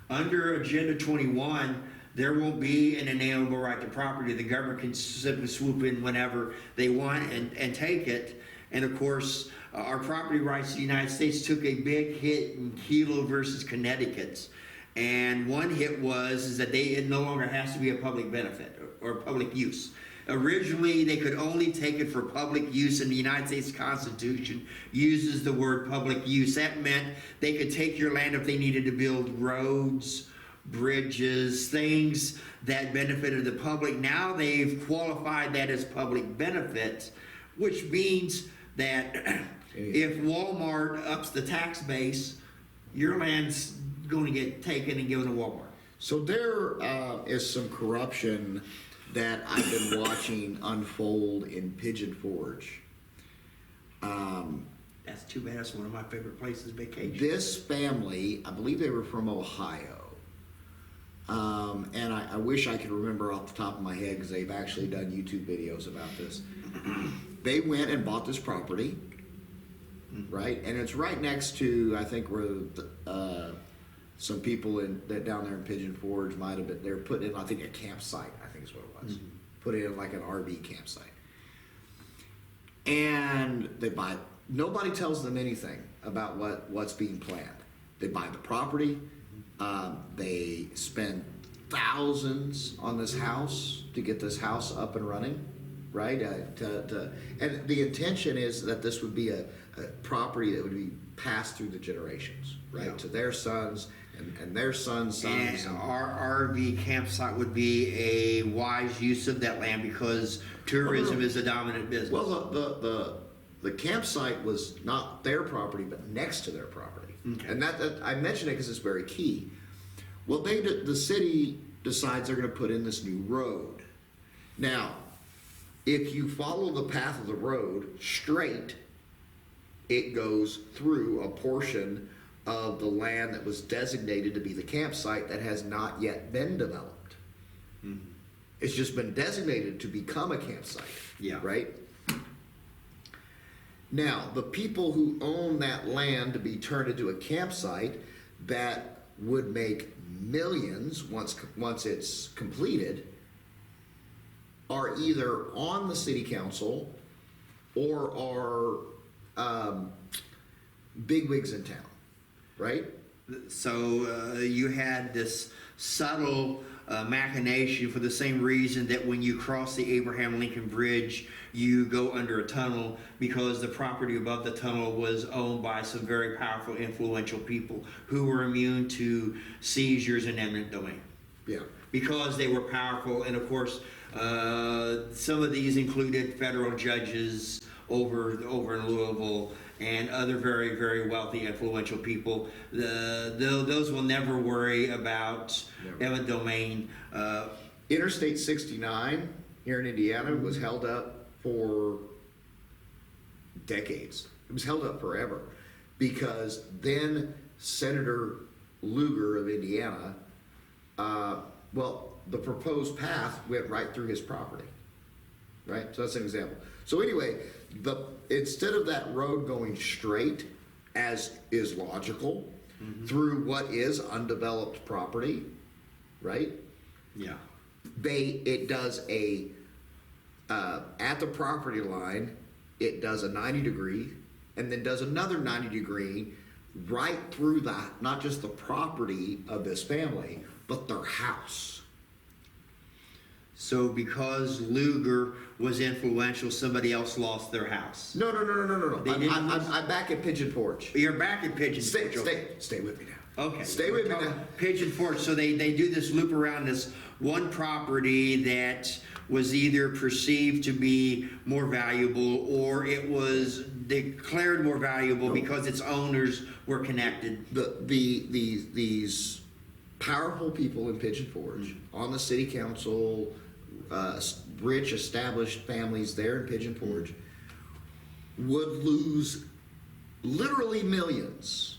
Under Agenda 21, there won't be an inalienable right to property. The government can simply swoop in whenever they want and take it. And of course, our property rights in the United States took a big hit in Kelo versus Connecticut. And one hit is that it no longer has to be a public benefit or public use. Originally, they could only take it for public use, and the United States Constitution uses the word public use. That meant they could take your land if they needed to build roads, bridges, things that benefited the public. Now they've qualified that as public benefit, which means that if Walmart ups the tax base, your land's going to get taken and given to Walmart. So there is some corruption that I've been watching unfold in Pigeon Forge. That's too bad. That's one of my favorite places to vacation. This family, I believe they were from Ohio. And I wish I could remember off the top of my head because they've actually done YouTube videos about this. They went and bought this property, right? And it's right next to, I think, where some people down there in Pigeon Forge might have been, they're putting in, I think, a campsite, I think is what it was. Mm-hmm. Put in like an RV campsite. And they buy, nobody tells them anything about what's being planned. They buy the property. They spend thousands on this house to get this house up and running, right? And the intention is that this would be a property that would be passed through the generations, right? Yeah. To their sons and their sons' sons. And our RV campsite would be a wise use of that land because tourism is the dominant business. Well, the campsite was not their property, but next to their property. Okay. And that I mention it because it's very key. Well, the city decides they're going to put in this new road. Now, if you follow the path of the road straight, it goes through a portion of the land that was designated to be the campsite that has not yet been developed. Mm-hmm. It's just been designated to become a campsite. Yeah. Right? Now, the people who own that land to be turned into a campsite that would make millions once it's completed, are either on the city council or are bigwigs in town, right? So you had this subtle machination for the same reason that when you cross the Abraham Lincoln Bridge, you go under a tunnel, because the property above the tunnel was owned by some very powerful, influential people who were immune to seizures and eminent domain. Yeah. Because they were powerful, and of course, some of these included federal judges over in Louisville and other very, very wealthy, influential people. Those will never worry about eminent domain. Interstate 69 here in Indiana was held up for decades. It was held up forever because then Senator Lugar of Indiana, the proposed path went right through his property, right? So that's an example. So anyway, instead of that road going straight, as is logical, through what is undeveloped property, right? Yeah. It does at the property line, it does a 90 degree and then does another 90 degree right through not just the property of this family, but their house. So because Lugar was influential, somebody else lost their house. No. I'm back at Pigeon Forge. You're back at Pigeon Forge. Stay with me now. Okay. Stay with me now. Pigeon Forge. So they do this loop around this one property that was either perceived to be more valuable or it was declared more valuable because its owners were connected. These powerful people in Pigeon Forge on the city council, rich established families there in Pigeon Forge would lose literally millions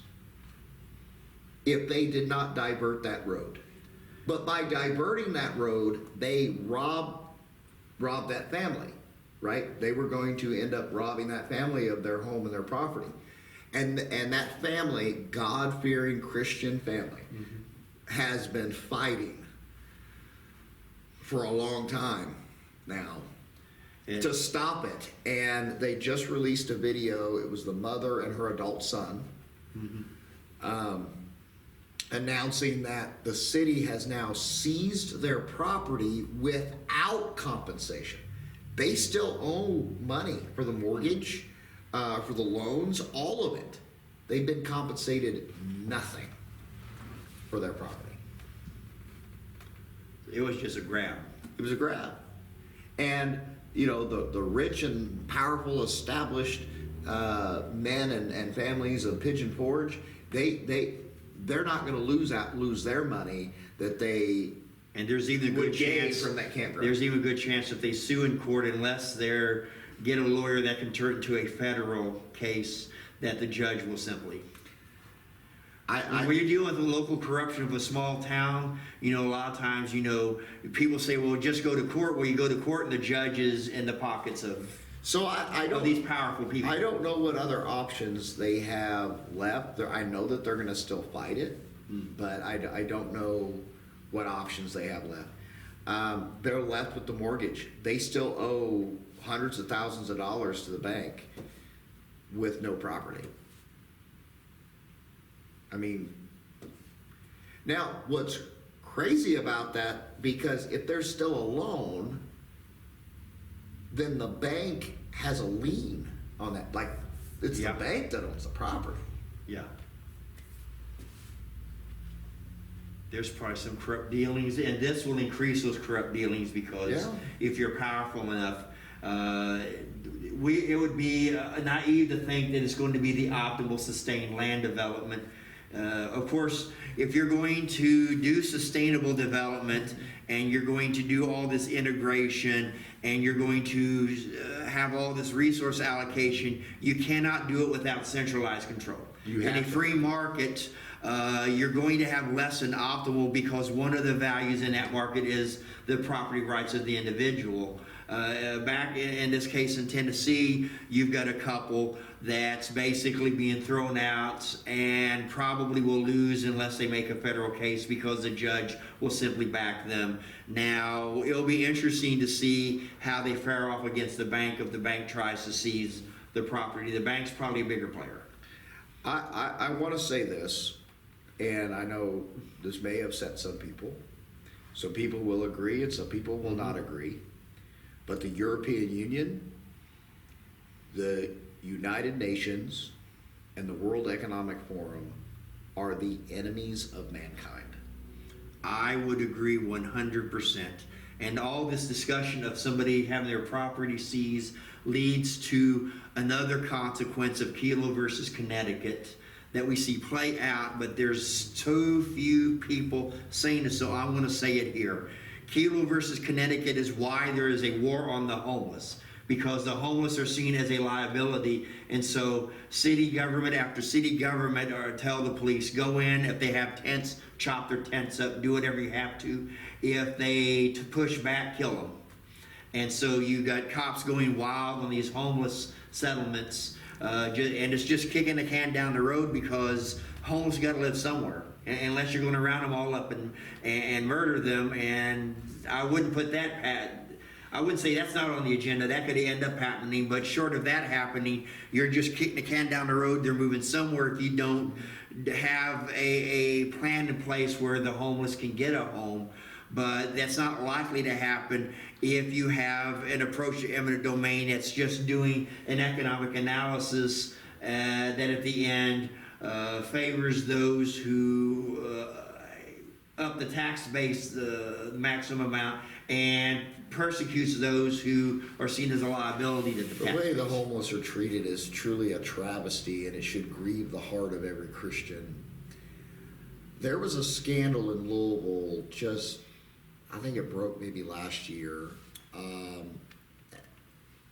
if they did not divert that road. But by diverting that road, they robbed that family, right? They were going to end up robbing that family of their home and their property. And that family, God-fearing Christian family, has been fighting for a long time now to stop it. And they just released a video. It was the mother and her adult son announcing that the city has now seized their property without compensation. They still owe money for the mortgage, for the loans, all of it. They've been compensated nothing for their property. It was just a grab. It was a grab. And, the rich and powerful established men and families of Pigeon Forge, they're not going to lose their money that they and there's even a good chance from that campground. There's even a good chance if they sue in court, unless they get a lawyer that can turn it into a federal case, that the judge will simply. When you're dealing with the local corruption of a small town, a lot of times, people say, well, just go to court. Well, you go to court and the judge is in the pockets of these powerful people. I don't know what other options they have left. I know that they're going to still fight it, but I don't know what options they have left. They're left with the mortgage. They still owe hundreds of thousands of dollars to the bank with no property. Now what's crazy about that, because if there's still a loan, then the bank has a lien on that. Like, it's the bank that owns the property. Yeah. There's probably some corrupt dealings, and this will increase those corrupt dealings because if you're powerful enough, it would be naive to think that it's going to be the optimal sustained land development. Of course, if you're going to do sustainable development and you're going to do all this integration and you're going to have all this resource allocation, you cannot do it without centralized control. In a free market, you're going to have less than optimal, because one of the values in that market is the property rights of the individual. Back in this case in Tennessee, you've got a couple that's basically being thrown out and probably will lose unless they make a federal case, because the judge will simply back them. Now, it'll be interesting to see how they fare off against the bank if the bank tries to seize the property. The bank's probably a bigger player. I want to say this, and I know this may upset some people. Some people will agree and some people will not agree. But the European Union, the United Nations, and the World Economic Forum are the enemies of mankind. I would agree 100%. And all this discussion of somebody having their property seized leads to another consequence of Kelo versus Connecticut that we see play out, but there's so few people saying it, so I want to say it here. Kelo versus Connecticut is why there is a war on the homeless, because the homeless are seen as a liability, and so city government after city government tell the police, go in, if they have tents, chop their tents up, do whatever you have to. If they push back, kill them. And so you got cops going wild on these homeless settlements, and it's just kicking the can down the road, because homeless got to live somewhere, unless you're going to round them all up and murder them. And I wouldn't put that I wouldn't say that's not on the agenda. That could end up happening, but short of that happening, you're just kicking the can down the road. They're moving somewhere if you don't have a plan in place where the homeless can get a home. But that's not likely to happen if you have an approach to eminent domain that's just doing an economic analysis that at the end favors those who up the tax base the maximum amount and persecutes those who are seen as a liability to the tax The way the base. homeless are treated is truly a travesty, and it should grieve the heart of every Christian. There was a scandal in Louisville I think it broke maybe last year,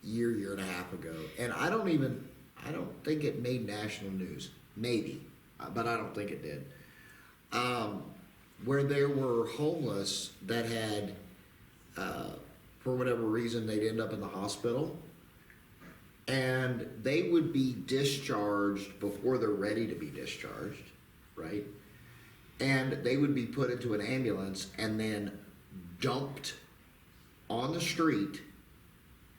year and a half ago. And I don't think it made national news. Maybe, but I don't think it did. Where there were homeless that had, for whatever reason, they'd end up in the hospital. And they would be discharged before they're ready to be discharged, right? And they would be put into an ambulance and then dumped on the street.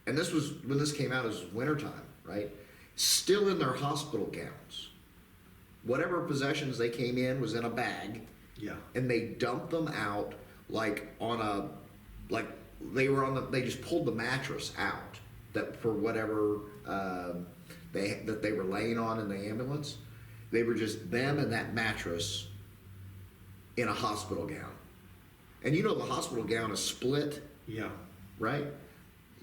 And this was, when this came out, it was wintertime, right? Still in their hospital gowns. Whatever possessions they came in was in a bag. Yeah. And they dumped them out they just pulled the mattress out that for whatever that they were laying on in the ambulance. They were just them and that mattress in a hospital gown. And you know the hospital gown is split. Yeah. Right?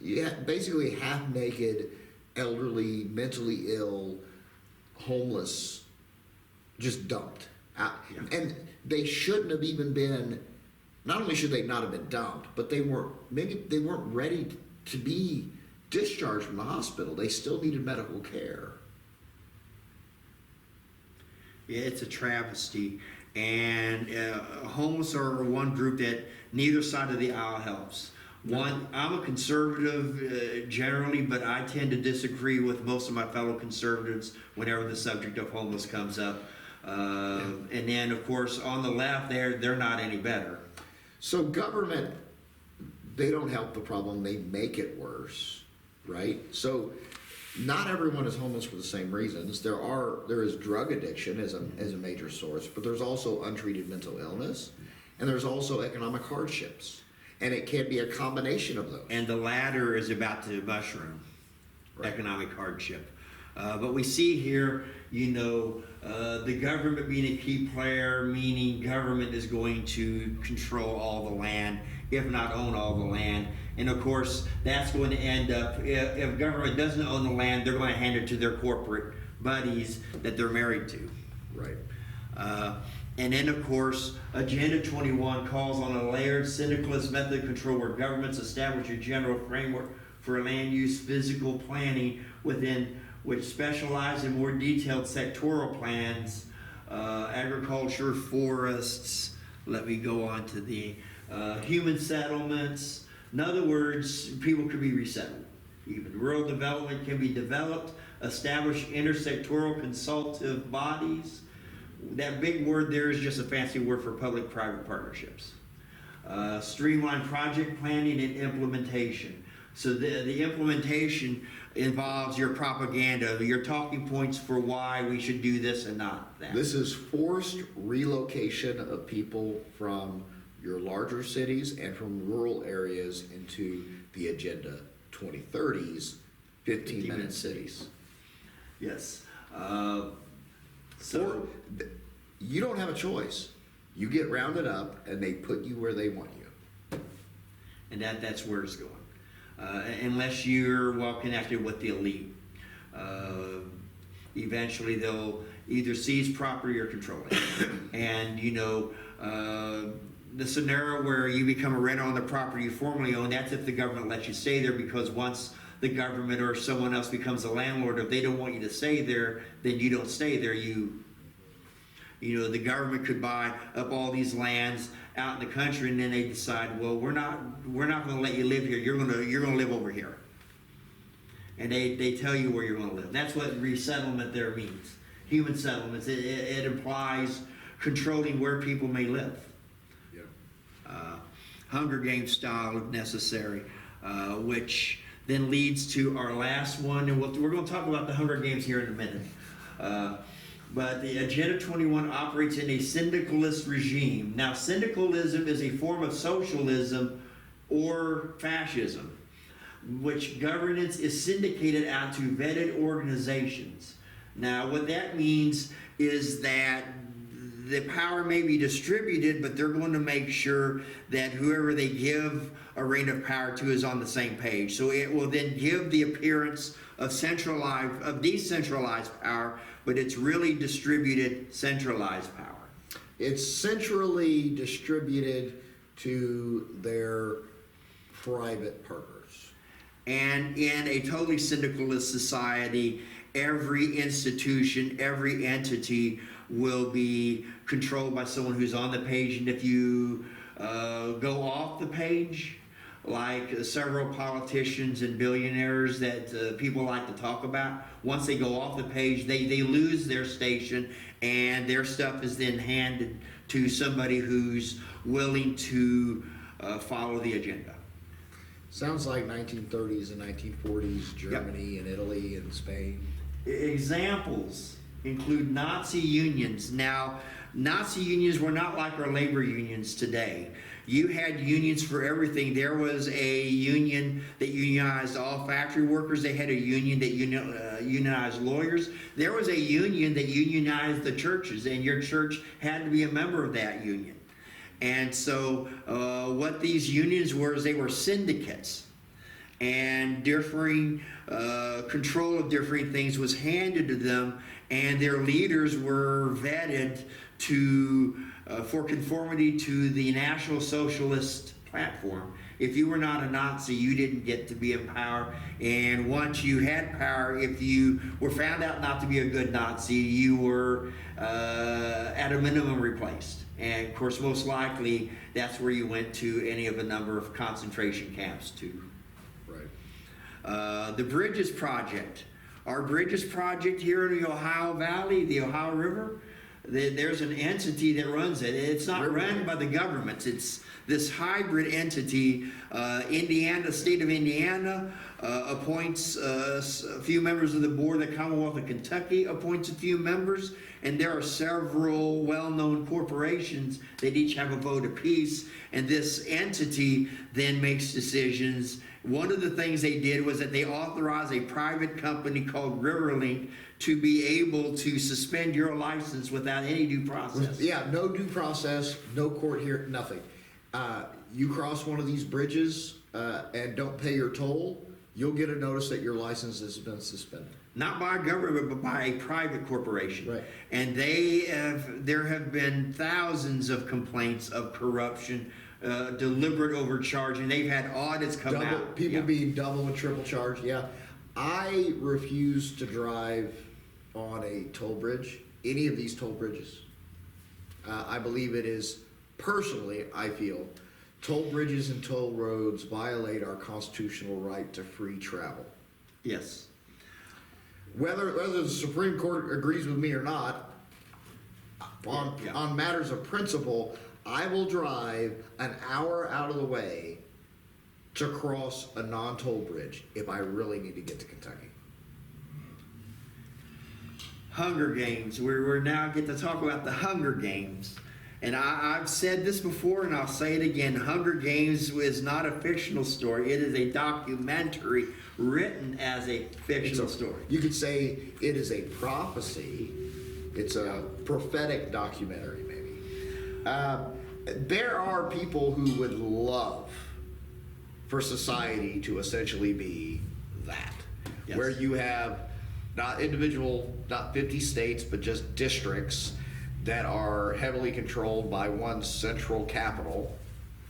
Yeah, basically half naked, elderly, mentally ill, homeless, just dumped out. Yeah. And they shouldn't have even been, not only should they not have been dumped, but maybe they weren't ready to be discharged from the hospital. They still needed medical care. Yeah, it's a travesty. And homeless are one group that neither side of the aisle helps. I'm a conservative generally, but I tend to disagree with most of my fellow conservatives whenever the subject of homeless comes up. And then, of course, on the left, they're not any better. So government, they don't help the problem, they make it worse, right? So not everyone is homeless for the same reasons. There is drug addiction as a major source, but there's also untreated mental illness, and there's also economic hardships. And it can be a combination of those. And the latter is about to mushroom, Right. economic hardship. But we see here, the government being a key player, meaning government is going to control all the land, if not own all the land. And of course, that's going to end up, if government doesn't own the land, they're going to hand it to their corporate buddies that they're married to. Right. And then, of course, Agenda 21 calls on a layered syndicalist method of control where governments establish a general framework for land use physical planning within which specialize in more detailed sectoral plans agriculture, forests. Let me go on to the human settlements. In other words, people could be resettled. Even rural development can be developed, establish intersectoral consultative bodies. That big word there is just a fancy word for public-private partnerships. Streamline project planning and implementation. So the implementation involves your propaganda, your talking points for why we should do this and not that. This is forced relocation of people from your larger cities and from rural areas into the Agenda 2030's 15-minute cities. Yes. You don't have a choice. You get rounded up and they put you where they want you. And that's where it's going. Unless you're well connected with the elite. Eventually they'll either seize property or control it. And the scenario where you become a renter on the property you formerly owned, that's if the government lets you stay there, because once the government or someone else becomes a landlord, if they don't want you to stay there, then you don't stay there. The government could buy up all these lands out in the country, and then they decide, well, we're not going to let you live here. You're going to live over here, and they tell you where you're going to live. That's what resettlement there means. Human settlements. It implies controlling where people may live. Yeah. Hunger Games style, if necessary, which then leads to our last one, and we're going to talk about the Hunger Games here in a minute. But the Agenda 21 operates in a syndicalist regime. Now, syndicalism is a form of socialism or fascism, which governance is syndicated out to vetted organizations. Now, what that means is that the power may be distributed, but they're going to make sure that whoever they give a reign of power to is on the same page. So it will then give the appearance of decentralized power, but it's really distributed, centralized power. It's centrally distributed to their private partners. And in a totally syndicalist society, every institution, every entity will be controlled by someone who's on the page. And if you go off the page, like several politicians and billionaires that people like to talk about, once they go off the page, they lose their station, and their stuff is then handed to somebody who's willing to follow the agenda. Sounds like 1930s and 1940s Germany and Italy and Spain. Examples include Nazi unions. Now, Nazi unions were not like our labor unions today. You had unions for everything. There was a union that unionized all factory workers. They had a union that unionized lawyers. There was a union that unionized the churches, and your church had to be a member of that union. And so what these unions were is they were syndicates, and differing control of differing things was handed to them, and their leaders were vetted for conformity to the National Socialist platform. If you were not a Nazi, you didn't get to be in power. And once you had power, if you were found out not to be a good Nazi, you were at a minimum replaced. And of course, most likely, that's where you went to any of a number of concentration camps too. Right. The Bridges Project. Our Bridges Project here in the Ohio Valley, the Ohio River, there's an entity that runs it. It's not run by the government. It's this hybrid entity. Indiana, state of Indiana, appoints a few members of the board. The Commonwealth of Kentucky appoints a few members. And there are several well-known corporations that each have a vote apiece. And this entity then makes decisions. One of the things they did was that they authorized a private company called Riverlink to be able to suspend your license without any due process. Yeah, no due process, no court here, nothing. You cross one of these bridges and don't pay your toll, you'll get a notice that your license has been suspended. Not by a government, but by a private corporation. Right. And there have been thousands of complaints of corruption, deliberate overcharging. They've had audits come out. People being double and triple charged, yeah. I refuse to drive on a toll bridge any of these toll bridges. I believe it is, personally, I feel, toll bridges and toll roads violate our constitutional right to free travel. Yes. Whether the Supreme Court agrees with me or not, on matters of principle, I will drive an hour out of the way to cross a non-toll bridge if I really need to get to Kentucky. Hunger Games. We're now get to talk about the Hunger Games. And I've said this before and I'll say it again. Hunger Games is not a fictional story. It is a documentary written as a fictional story. You could say it is a prophecy. It's a prophetic documentary, maybe. There are people who would love for society to essentially be that. Yes. Where you have not 50 states, but just districts that are heavily controlled by one central capital.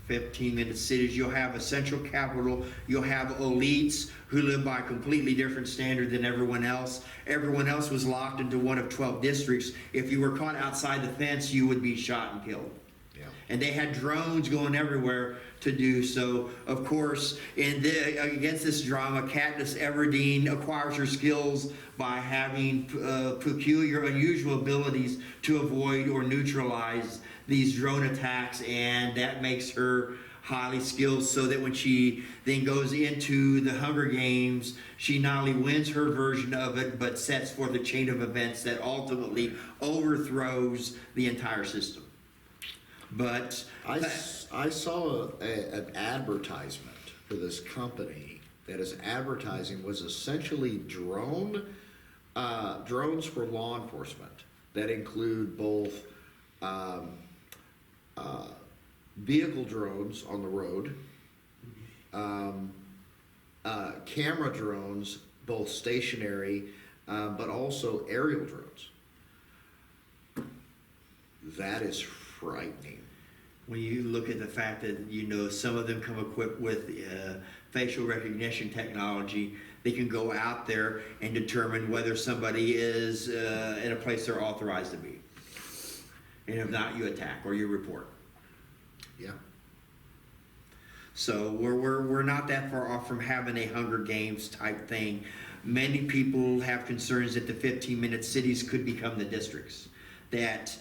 15-minute cities. You'll have a central capital. You'll have elites who live by a completely different standard than everyone else. Everyone else was locked into one of 12 districts. If you were caught outside the fence, you would be shot and killed. Yeah. And they had drones going everywhere to do so. Of course, against this drama, Katniss Everdeen acquires her skills by having peculiar, unusual abilities to avoid or neutralize these drone attacks, and that makes her highly skilled, so that when she then goes into the Hunger Games, she not only wins her version of it, but sets forth a chain of events that ultimately overthrows the entire system. But I saw an advertisement for this company that is advertising was essentially drones for law enforcement that include both vehicle drones on the road, camera drones, both stationary, but also aerial drones. That is frightening. When you look at the fact that, some of them come equipped with facial recognition technology, they can go out there and determine whether somebody is in a place they're authorized to be. And if not, you attack or you report. Yeah. So we're not that far off from having a Hunger Games type thing. Many people have concerns that the 15-minute cities could become the districts. That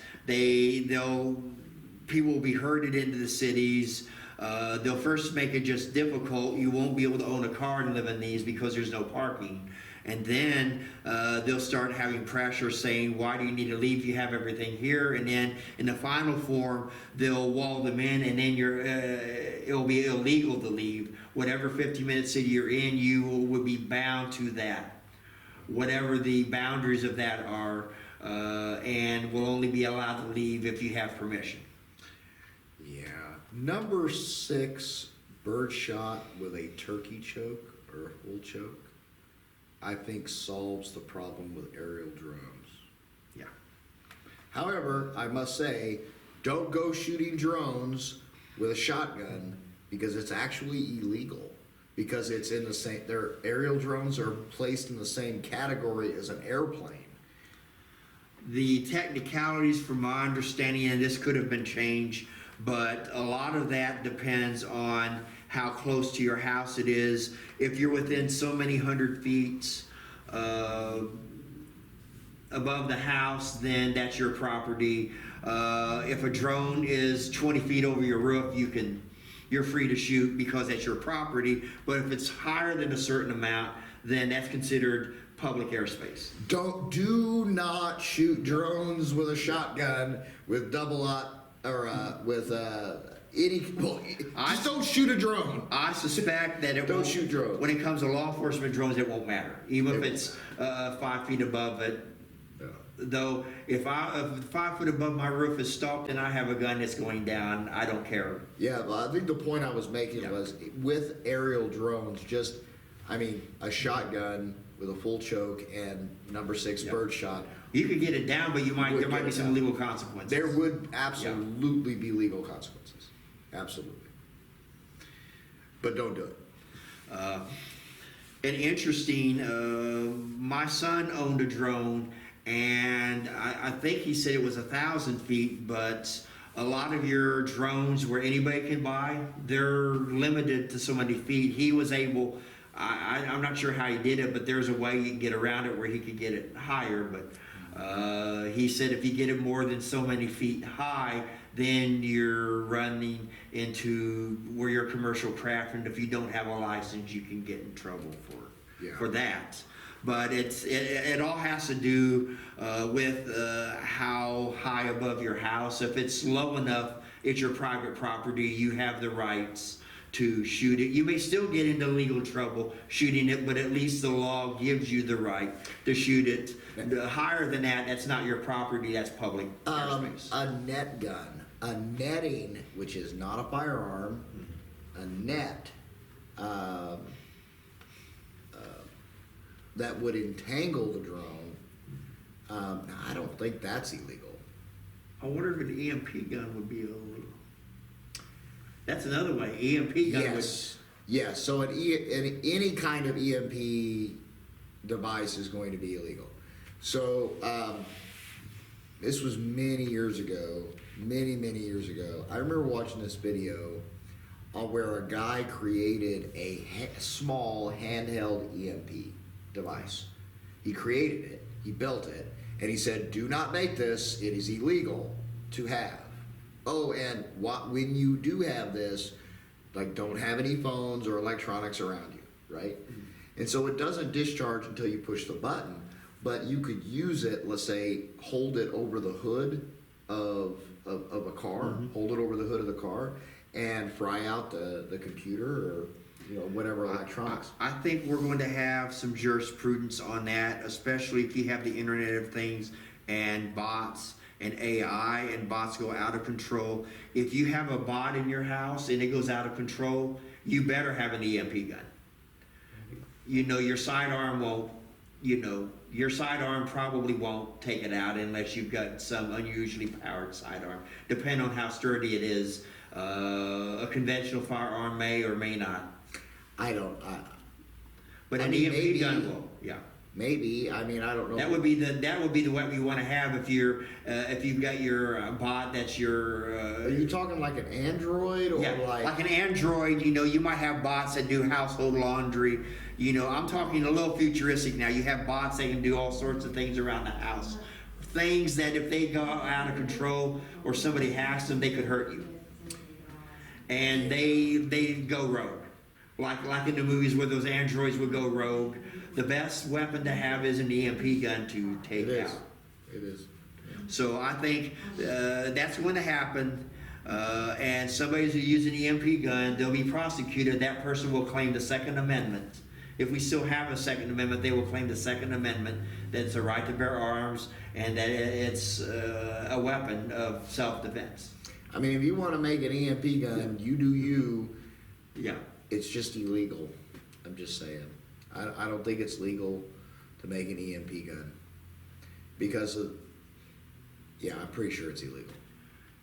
people will be herded into the cities. They'll first make it just difficult. You won't be able to own a car and live in these because there's no parking. And then they'll start having pressure saying, why do you need to leave if you have everything here? And then in the final form, they'll wall them in, and then it'll be illegal to leave. Whatever 15-minute city you're in, you would be bound to that. Whatever the boundaries of that are, and will only be allowed to leave if you have permission. Yeah. Number 6, birdshot with a turkey choke or a full choke, I think solves the problem with aerial drones. Yeah. However, I must say, don't go shooting drones with a shotgun because it's actually illegal. Because it's in the same, their aerial drones are placed in the same category as an airplane. The technicalities, from my understanding, and this could have been changed, but a lot of that depends on how close to your house it is. If you're within so many 100 feet above the house, then that's your property. If a drone is 20 feet over your roof, you're free to shoot because that's your property. But if it's higher than a certain amount, then that's considered public airspace. Do not shoot drones with a shotgun with just don't shoot a drone. I suspect that it Don't shoot drones. When it comes to law enforcement drones, it won't matter, even if it's 5 feet above it. No. Though, if 5 foot above my roof is stopped and I have a gun that's going down, I don't care. Yeah, well, I think the point I was making was with aerial drones, a shotgun with a full choke and number 6 birdshot. You could get it down, but there might be some legal consequences. There would absolutely be legal consequences. Absolutely. But don't do it. And interesting, my son owned a drone, and I think he said it was 1,000 feet, but a lot of your drones where anybody can buy, they're limited to so many feet. He was able, I'm not sure how he did it, but there's a way you can get around it where he could get it higher. But he said if you get it more than so many feet high, then you're running into where you're a commercial craft, and if you don't have a license, you can get in trouble for that. But it all has to do with how high above your house. If it's low enough, it's your private property. You have the rights to shoot it. You may still get into legal trouble shooting it, but at least the law gives you the right to shoot it. Higher than that, that's not your property. That's public airspace. A net gun, a netting, which is not a firearm, a net. That would entangle the drone. I don't think that's illegal. I wonder if an EMP gun would be illegal. That's another way. EMP gun Yes. Yes. So any kind of EMP device is going to be illegal. So this was many years ago. Many years ago. I remember watching this video where a guy created a small handheld EMP device. He created it, he built it, and he said, do not make this, it is illegal to have. Oh, and when you do have this, like, don't have any phones or electronics around you, right? And so it doesn't discharge until you push the button, but you could use it, let's say, hold it over the hood of a car, hold it over the hood of the car, and fry out the computer or whatever electronics. I think we're going to have some jurisprudence on that, especially if you have the Internet of Things and bots and AI, and bots go out of control. If you have a bot in your house and it goes out of control, you better have an EMP gun. Your sidearm won't, your sidearm probably won't take it out unless you've got some unusually powered sidearm. Depending on how sturdy it is, a conventional firearm may or may not. But an EMP gun will, yeah. Maybe. I don't know. That would be the weapon you want to have if you've got your bot that's your. Are you talking like an Android or like an Android? You might have bots that do household laundry. I'm talking a little futuristic now. You have bots that can do all sorts of things around the house. Things that if they go out of control or somebody hacks them, they could hurt you. And they go rogue. Like in the movies where those androids would go rogue. The best weapon to have is an EMP gun to take out. It is. So I think that's going to happen. And somebody's who uses an EMP gun, they'll be prosecuted. That person will claim the Second Amendment. If we still have a Second Amendment, they will claim the Second Amendment, that it's a right to bear arms and that it's a weapon of self-defense. If you want to make an EMP gun, you do you. Yeah. It's just illegal. I'm just saying. I don't think it's legal to make an EMP gun. Because I'm pretty sure it's illegal.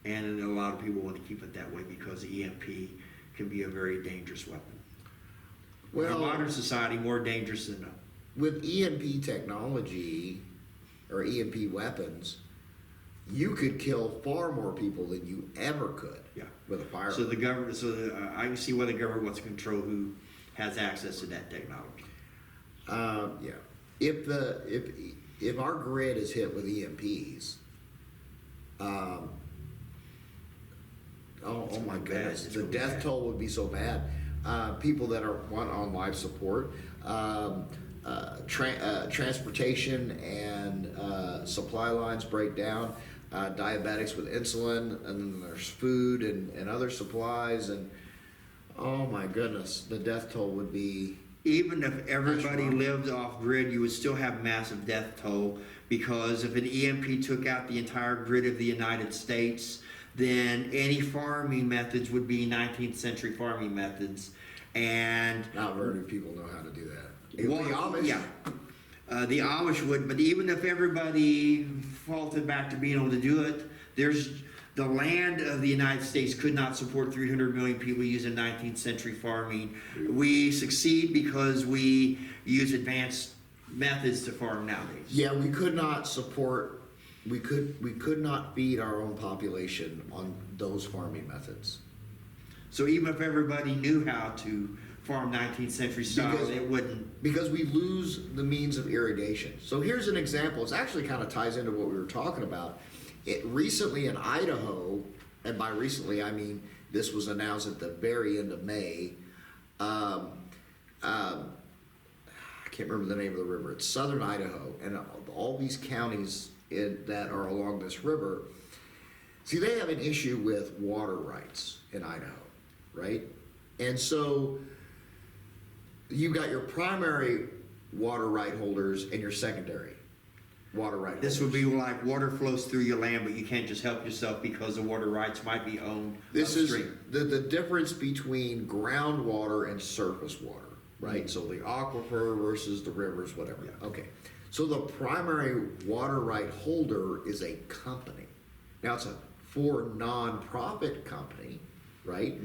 And a lot of people want to keep it that way because the EMP can be a very dangerous weapon. Well, in modern society, more dangerous than with EMP technology or EMP weapons, you could kill far more people than you ever could with a firearm. So the government, I can see why the government wants to control who has access to that technology. If our grid is hit with EMPs, oh my goodness, the death toll would be so bad. People that are on life support, transportation and supply lines break down, diabetics with insulin, and then there's food and other supplies, and oh my goodness, the death toll would be. Even if everybody lived off grid, you would still have massive death toll, because if an EMP took out the entire grid of the United States, then any farming methods would be 19th century farming methods. And not very many people know how to do that. Well, the Amish? Yeah. The Amish would, but even if everybody faulted back to being able to do it, the land of the United States could not support 300 million people using 19th century farming. We succeed because we use advanced methods to farm nowadays. Yeah, we could not support, we could not feed our own population on those farming methods. So even if everybody knew how to farm 19th century style, Because- it wouldn't. Because we lose the means of irrigation. So here's an example. It actually kind of ties into what we were talking about. Recently in Idaho, and by recently I mean this was announced at the very end of May. I can't remember the name of the river. It's southern Idaho, and all these counties that are along this river. See, they have an issue with water rights in Idaho, right? And so you've got your primary water right holders and your secondary water right holders. This would be like water flows through your land, but you can't just help yourself because the water rights might be owned This upstream. is the difference between groundwater and surface water, right? So the aquifer versus the rivers, whatever. Yeah. Okay. So the primary water right holder is a company. Now it's a for non-profit company, right?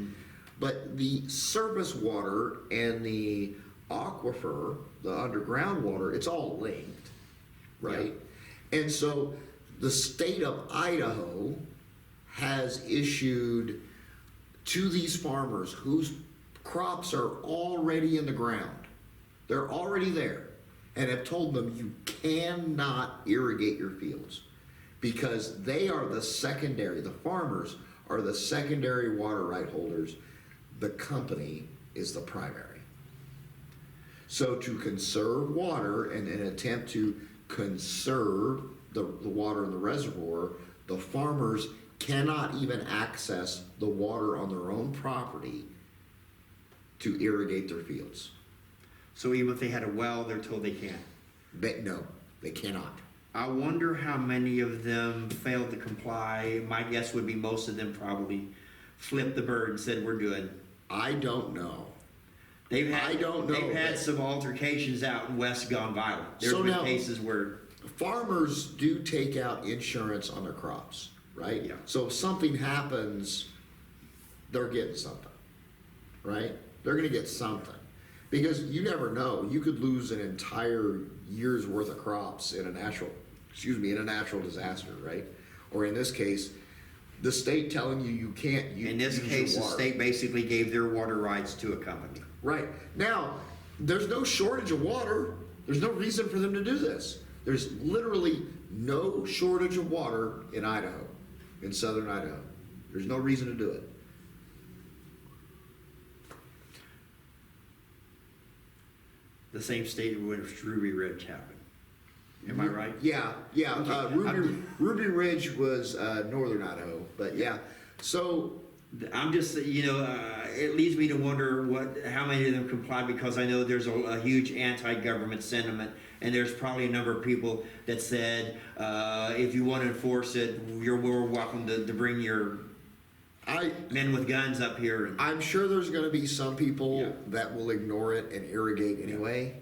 But the surface water and the aquifer, the underground water, it's all linked, right? And so the state of Idaho has issued to these farmers whose crops are already in the ground, they're already there, and have told them you cannot irrigate your fields because they are the secondary, the farmers are the secondary water right holders, the company is the primary. So to conserve water and an attempt to conserve the water in the reservoir, the farmers cannot even access the water on their own property to irrigate their fields. So even if they had a well, they're told they can't. No, they cannot. I wonder how many of them failed to comply. My guess would be most of them probably flipped the bird and said, we're good. I don't know. I don't know. They've had but- some altercations out in West gone violent. There's So been now- cases where, Farmers do take out insurance on their crops, right? Yeah. So if something happens, they're getting something, right? They're going to get something. Because you never know. You could lose an entire year's worth of crops in a natural disaster, right? Or in this case, the state telling you can't use in this your case, the water. state basically gave their water rights to a company. Right. Now, there's no shortage of water. There's no reason for them to do this. There's literally no shortage of water in Idaho, in southern Idaho. There's no reason to do it. The same state in which Ruby Ridge happened. Am I right? Yeah. Okay. Ruby Ridge was northern Idaho, but yeah. So I'm just, it leads me to wonder how many of them comply, because I know there's a huge anti-government sentiment, and there's probably a number of people that said, if you want to enforce it, you're more welcome to bring your men with guns up here. I'm sure there's going to be some people Yeah. that will ignore it and irrigate anyway,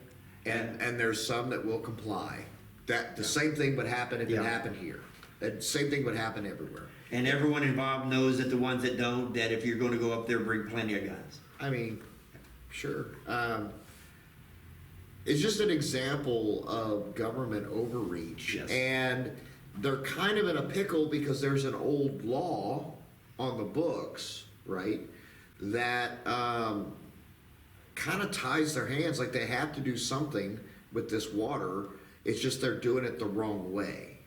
and there's some that will comply. That the same thing would happen if Yeah. it happened here. That same thing would happen everywhere. And everyone involved knows that the ones that don't, that if you're going to go up there, bring plenty of guns. I mean, sure. It's just an example of government overreach. Yes. And they're kind of in a pickle because there's an old law on the books, right, that kind of ties their hands, like they have to do something with this water. It's just they're doing it the wrong way.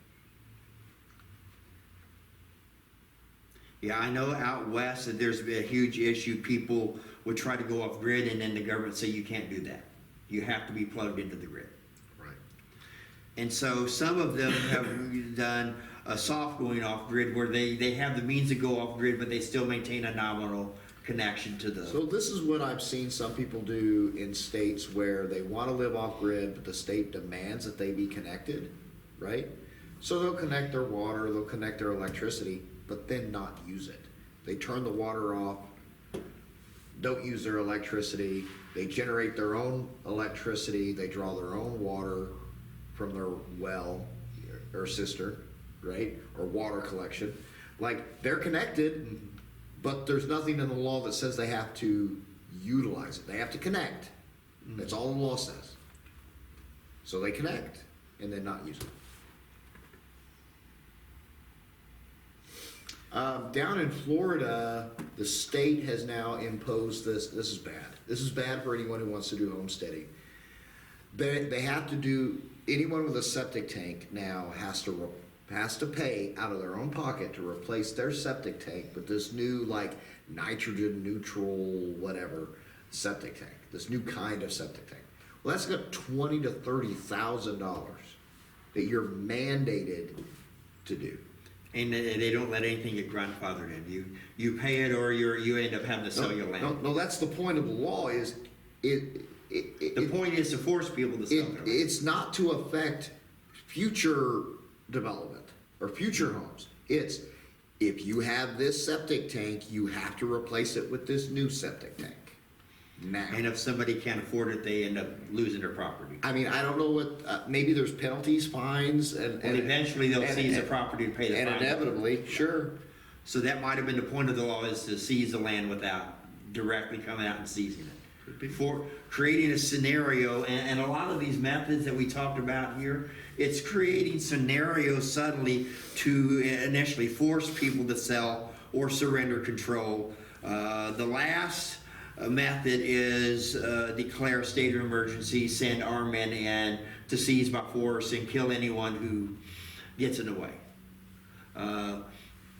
Yeah, I know out west that there's been a huge issue. People would try to go off grid, and then the government say you can't do that. You have to be plugged into the grid. Right. And so some of them have done a soft going off grid, where they have the means to go off grid, but they still maintain a nominal connection to the. So this is what I've seen some people do in states where they want to live off grid, but the state demands that they be connected, right? So they'll connect their water, they'll connect their electricity, but then not use it. They turn the water off, don't use their electricity, they generate their own electricity, they draw their own water from their well or cistern, right? Or water collection. Like, they're connected, but there's nothing in the law that says they have to utilize it. They have to connect. That's all the law says. So they connect and then not use it. Down in Florida, the state has now imposed this. This is bad. This is bad for anyone who wants to do homesteading. They have to do, anyone with a septic tank now has to pay out of their own pocket to replace their septic tank with this new, like, nitrogen neutral whatever septic tank, this new kind of septic tank. Well, that's got $20,000 to $30,000 that you're mandated to do. And they don't let anything get grandfathered in. You pay it, or you end up having to sell your land. No, that's the point of the law. Is the point is to force people to sell their land. It's not to affect future development or future homes. It's, if you have this septic tank, you have to replace it with this new septic tank now. And if somebody can't afford it, they end up losing their property. I mean, I don't know what, maybe there's penalties, fines, and eventually they'll seize the property to pay the fine. And inevitably, sure. So that might have been the point of the law, is to seize the land without directly coming out and seizing it. Before creating a scenario, and a lot of these methods that we talked about here, it's creating scenarios suddenly to initially force people to sell or surrender control. The last method is declare a state of emergency, send armed men in to seize by force and kill anyone who gets in the way.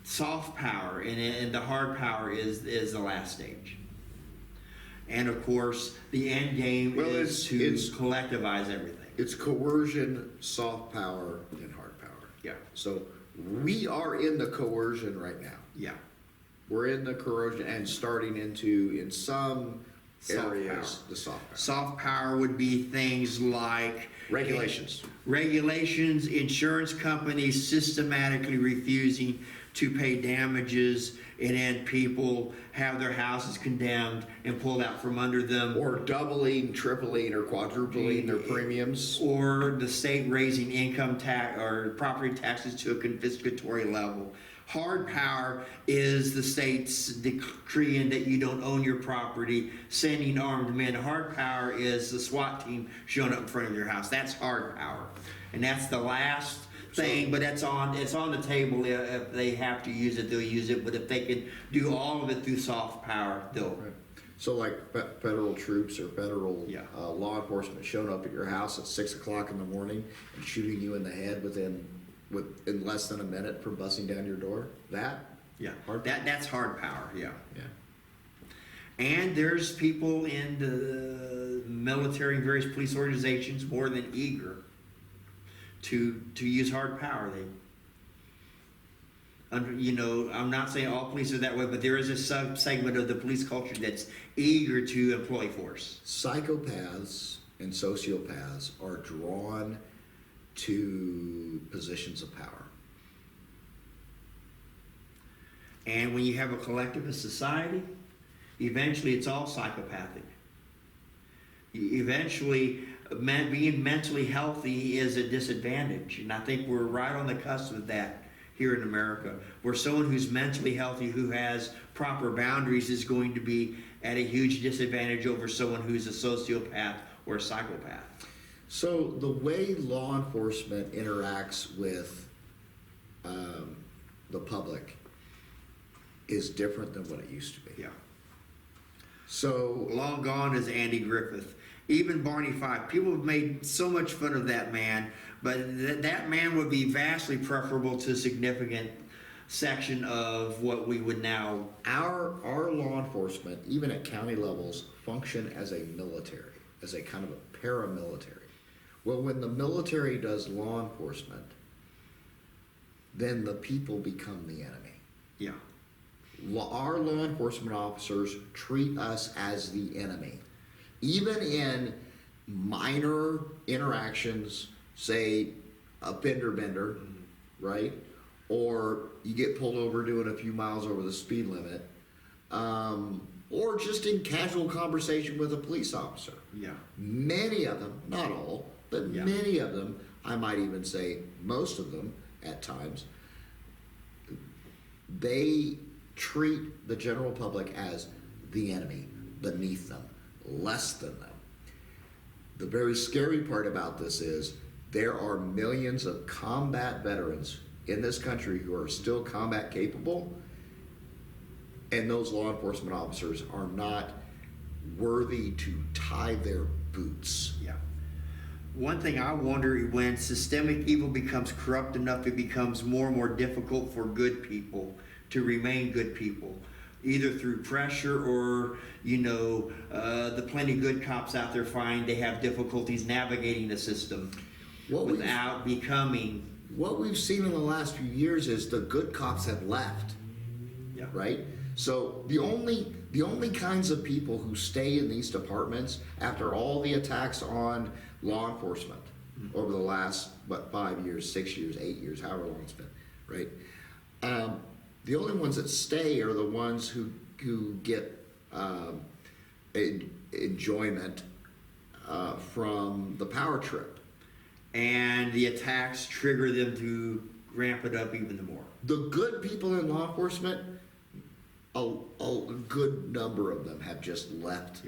Soft power and the hard power is the last stage. And of course, the end game is to collectivize everything. It's coercion, soft power, and hard power. Yeah. So we are in the coercion right now. Yeah. We're in the coercion and starting into, in some Soft areas, power. the soft power. Soft power would be things like Regulations. Regulations, insurance companies systematically refusing to pay damages, and then people have their houses condemned and pulled out from under them. Or doubling, tripling, or quadrupling their premiums. Or the state raising income tax or property taxes to a confiscatory level. Hard power is the state's decreeing that you don't own your property, sending armed men. Hard power is the SWAT team showing up in front of your house. That's hard power. And that's the last thing, but it's on the table. If they have to use it, they'll use it. But if they can do all of it through soft power, they'll. Right. So like federal troops or federal law enforcement showing up at your house at 6 o'clock in the morning and shooting you in the head in less than a minute from busting down your door. That's hard power. Yeah. And there's people in the military and various police organizations more than eager to use hard power. I'm not saying all police are that way, but there is a sub-segment of the police culture that's eager to employ force. Psychopaths and sociopaths are drawn to positions of power. And when you have a collectivist society, eventually it's all psychopathic. Eventually, being mentally healthy is a disadvantage. And I think we're right on the cusp of that here in America, where someone who's mentally healthy, who has proper boundaries, is going to be at a huge disadvantage over someone who's a sociopath or a psychopath. So the way law enforcement interacts with the public is different than what it used to be. Yeah. So long gone is Andy Griffith. Even Barney Fife. People have made so much fun of that man, but that man would be vastly preferable to a significant section of what we would now. Our law enforcement, even at county levels, function as a military, as a kind of a paramilitary. Well, when the military does law enforcement, then the people become the enemy. Yeah. Our law enforcement officers treat us as the enemy. Even in minor interactions, say a fender bender, right? Or you get pulled over doing a few miles over the speed limit, or just in casual conversation with a police officer. Yeah. Many of them, not all, but many of them, I might even say most of them at times, they treat the general public as the enemy, beneath them, less than them. The very scary part about this is there are millions of combat veterans in this country who are still combat capable, and those law enforcement officers are not worthy to tie their boots. Yeah. One thing I wonder, when systemic evil becomes corrupt enough, it becomes more and more difficult for good people to remain good people, either through pressure or, the plenty good cops out there find they have difficulties navigating the system without becoming. What we've seen in the last few years is the good cops have left. Yeah. Right? So the only kinds of people who stay in these departments after all the attacks on law enforcement over the last 5 years, 6 years, 8 years, however long it's been, right? The only ones that stay are the ones who get enjoyment from the power trip, and the attacks trigger them to ramp it up even more. The good people in law enforcement, a good number of them have just left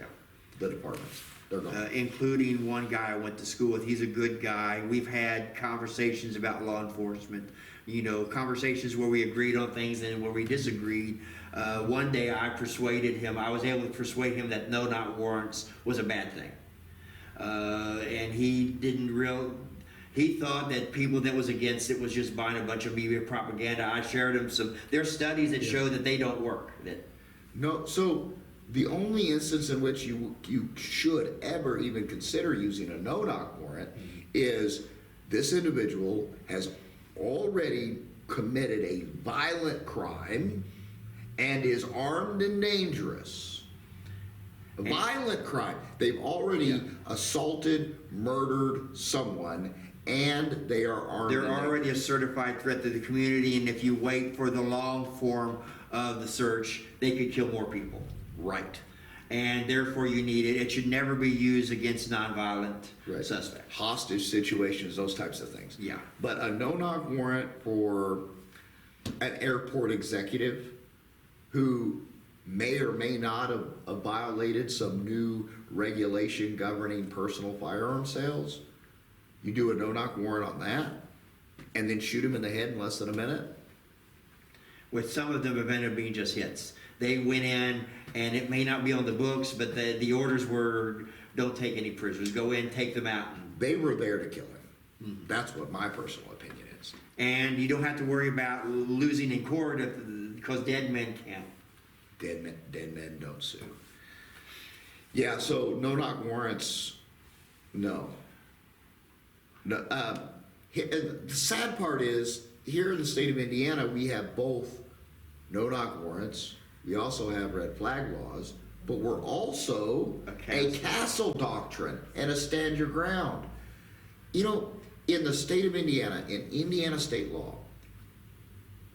the departments. They're gone. Including one guy I went to school with. He's a good guy. We've had conversations about law enforcement, conversations where we agreed on things and where we disagreed. One day I was able to persuade him that no-knock warrants was a bad thing. And he thought that people that was against it was just buying a bunch of media propaganda. I shared him there's studies that show that they don't work. No, so the only instance in which you should ever even consider using a no-knock warrant is this individual has already committed a violent crime and is armed and dangerous. A violent crime. They've already assaulted, murdered someone, and they are armed. They're already a certified threat to the community, and if you wait for the long form of the search, they could kill more people. Right. And therefore you need it. It should never be used against nonviolent suspects. Hostage situations, those types of things. Yeah. But a no-knock warrant for an airport executive who may or may not have violated some new regulation governing personal firearm sales, you do a no-knock warrant on that, and then shoot him in the head in less than a minute? With some of them have ended up being just hits. They went in, and it may not be on the books, but the orders were, don't take any prisoners. Go in, take them out. They were there to kill him. That's what my personal opinion is. And you don't have to worry about losing in court because dead men can't. Dead men don't sue. Yeah, so no-knock warrants, no. The sad part is, here in the state of Indiana, we have both no-knock warrants. We also have red flag laws, but we're also a castle doctrine and a stand your ground. In the state of Indiana, in Indiana state law,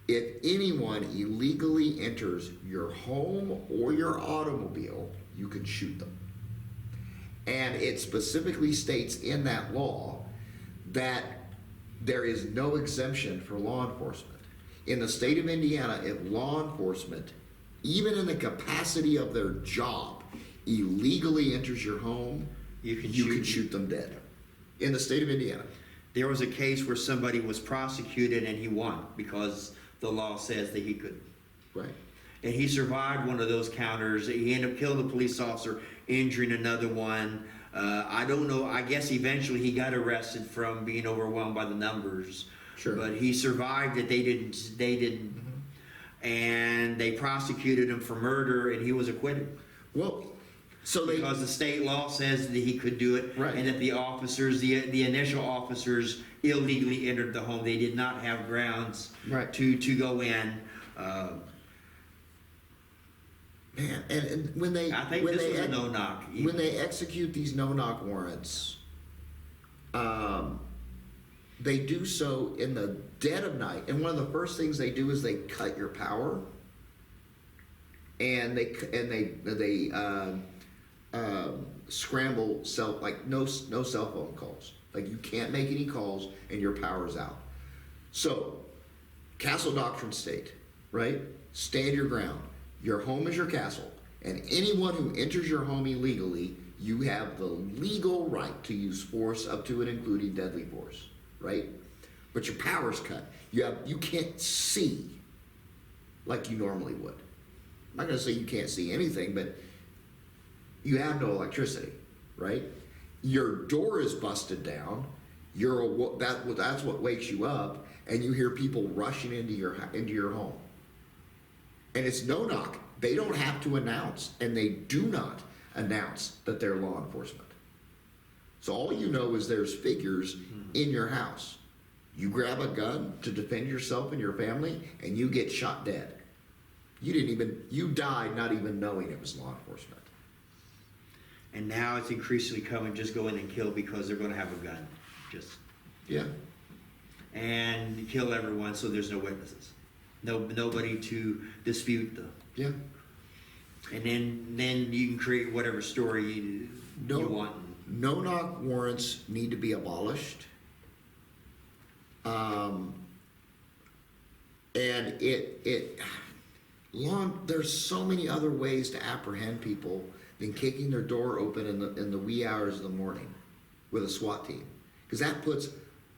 if anyone illegally enters your home or your automobile, you can shoot them. And it specifically states in that law that there is no exemption for law enforcement. In the state of Indiana, if law enforcement, even in the capacity of their job, illegally enters your home, you can shoot them dead. In the state of Indiana. There was a case where somebody was prosecuted and he won because the law says that he could. Right. And he survived one of those counters. He ended up killing a police officer, injuring another one. I don't know. I guess eventually he got arrested from being overwhelmed by the numbers. Sure. But he survived it. They didn't. And they prosecuted him for murder, and he was acquitted. Well, because the state law says that he could do it, and that the officers, the initial officers, illegally entered the home. They did not have grounds to go in. Man, and when they, I think this was a no-knock. When they execute these no-knock warrants, they do so in the dead of night. And one of the first things they do is they cut your power, and they scramble no cell phone calls. Like, you can't make any calls, and your power's out. So, castle doctrine state, right? Stand your ground. Your home is your castle, and anyone who enters your home illegally, you have the legal right to use force up to and including deadly force, right? But your power's cut. You can't see like you normally would. I'm not going to say you can't see anything, but you have no electricity, right? Your door is busted down. That's what wakes you up, and you hear people rushing into your home. And it's no knock. They don't have to announce, and they do not announce that they're law enforcement. So all you know is there's figures in your house. You grab a gun to defend yourself and your family, and you get shot dead. You died not even knowing it was law enforcement. And now it's increasingly coming, just go in and kill because they're going to have a gun. Yeah. And kill everyone so there's no witnesses. Nobody to dispute them. Yeah. And then you can create whatever story you want. No-knock warrants need to be abolished. And there's so many other ways to apprehend people than kicking their door open in the wee hours of the morning with a SWAT team, because that puts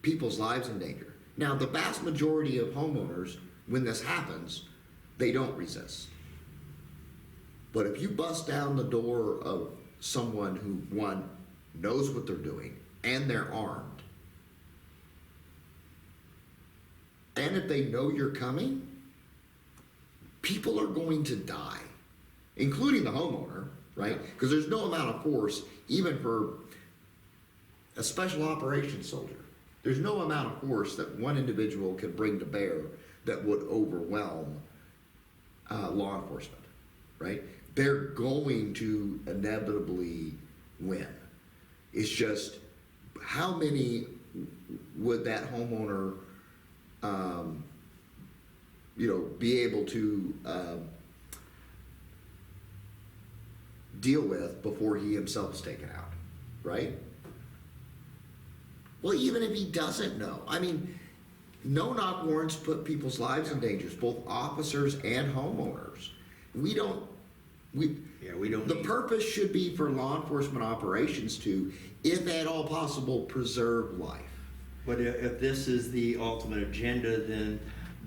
people's lives in danger. Now, the vast majority of homeowners, when this happens, they don't resist. But if you bust down the door of someone who, one, knows what they're doing, and they're armed, and if they know you're coming, people are going to die, including the homeowner, right? Because there's no amount of force, even for a special operations soldier. There's no amount of force that one individual can bring to bear that would overwhelm law enforcement, right? They're going to inevitably win. It's just how many would that homeowner, be able to deal with before he himself is taken out, right? Well, even if he doesn't know, no-knock warrants put people's lives in danger, both officers and homeowners. The purpose should be for law enforcement operations to, if at all possible, preserve life. But if this is the ultimate agenda, then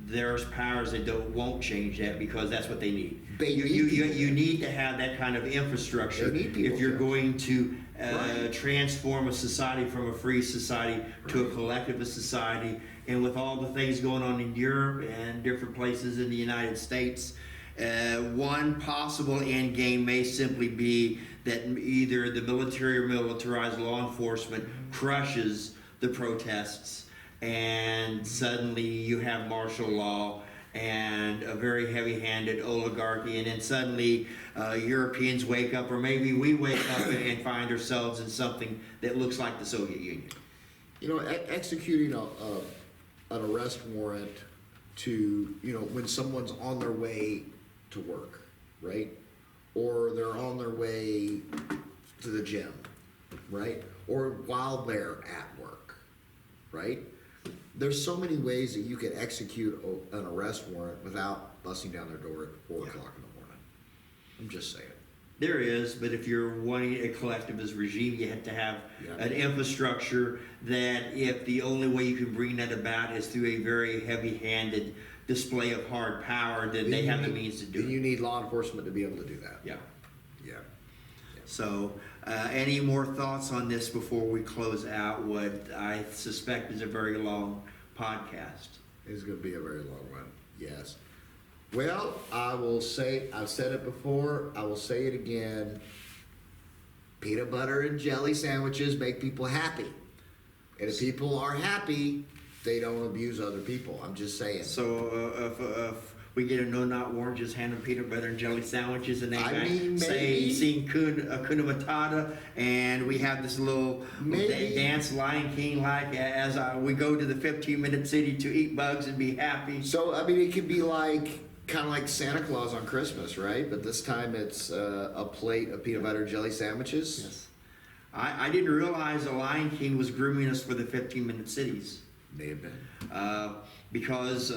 there's powers that won't change that because that's what they need. You need to have that kind of infrastructure if you're going to transform a society from a free society to a collectivist society. And with all the things going on in Europe and different places in the United States, one possible end game may simply be that either the military or militarized law enforcement crushes the protests, and suddenly you have martial law and a very heavy-handed oligarchy, and then suddenly Europeans wake up, or maybe we wake up and find ourselves in something that looks like the Soviet Union. Executing an arrest warrant to, when someone's on their way to work, right? Or they're on their way to the gym, right? Or while they're at work, right? There's so many ways that you can execute an arrest warrant without busting down their door at 4 o'clock in the morning. I'm just saying. There is, but if you're wanting a collectivist regime, you have to have an infrastructure that if the only way you can bring that about is through a very heavy-handed display of hard power, then they have the means to do it. You need law enforcement to be able to do that. Yeah. Yeah. So, any more thoughts on this before we close out what I suspect is a very long podcast? It's going to be a very long one, yes. Well, I will say, I've said it before, I will say it again. Peanut butter and jelly sandwiches make people happy. And if people are happy, they don't abuse other people. I'm just saying. So, if we get a no-knock warrant, just hand them peanut butter and jelly sandwiches, and they say, sing Hakuna Matata, and we have this little dance Lion King-like as we go to the 15-minute city to eat bugs and be happy. So, it could be kind of like Santa Claus on Christmas, right? But this time it's a plate of peanut butter and jelly sandwiches. Yes. I didn't realize the Lion King was grooming us for the 15-minute cities. May have been. Because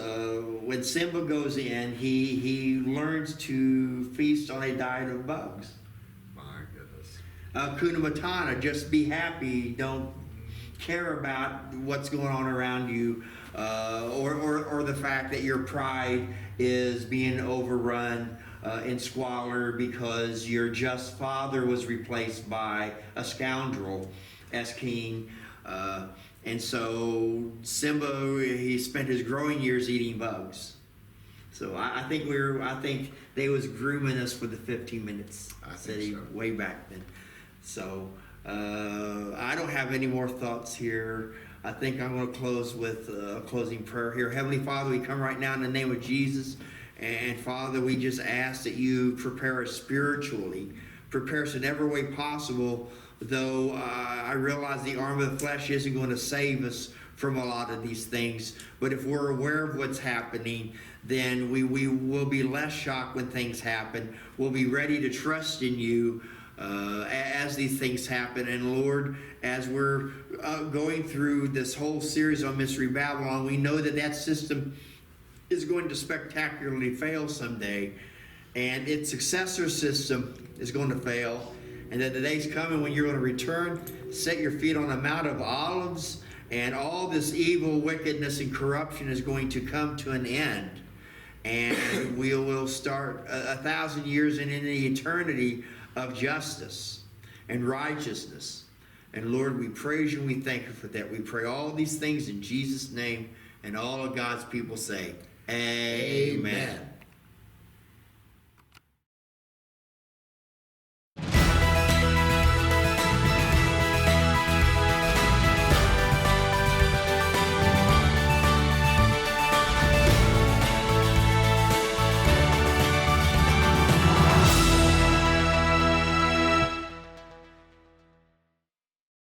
when Simba goes in, he learns to feast on a diet of bugs. My goodness. Kuna Matata, just be happy, don't care about what's going on around you, or the fact that your pride is being overrun in squalor because your just father was replaced by a scoundrel as king. And so Simba, he spent his growing years eating bugs. So I think they was grooming us for the 15 minutes. I think so. Way back then. So I don't have any more thoughts here. I think I'm going to close with a closing prayer here. Heavenly Father, we come right now in the name of Jesus. And Father, we just ask that you prepare us spiritually. Prepare us in every way possible, though I realize the arm of the flesh isn't going to save us from a lot of these things. But if we're aware of what's happening, then we will be less shocked when things happen. We'll be ready to trust in you as these things happen. And Lord, as we're going through this whole series on Mystery Babylon, we know that that system is going to spectacularly fail someday. And its successor system is going to fail. And that the day's coming when you're going to return, set your feet on a Mount of Olives, and all this evil, wickedness, and corruption is going to come to an end. And we will start 1,000 years in the eternity of justice and righteousness. And Lord, we praise you and we thank you for that. We pray all these things in Jesus' name, and all of God's people say, Amen.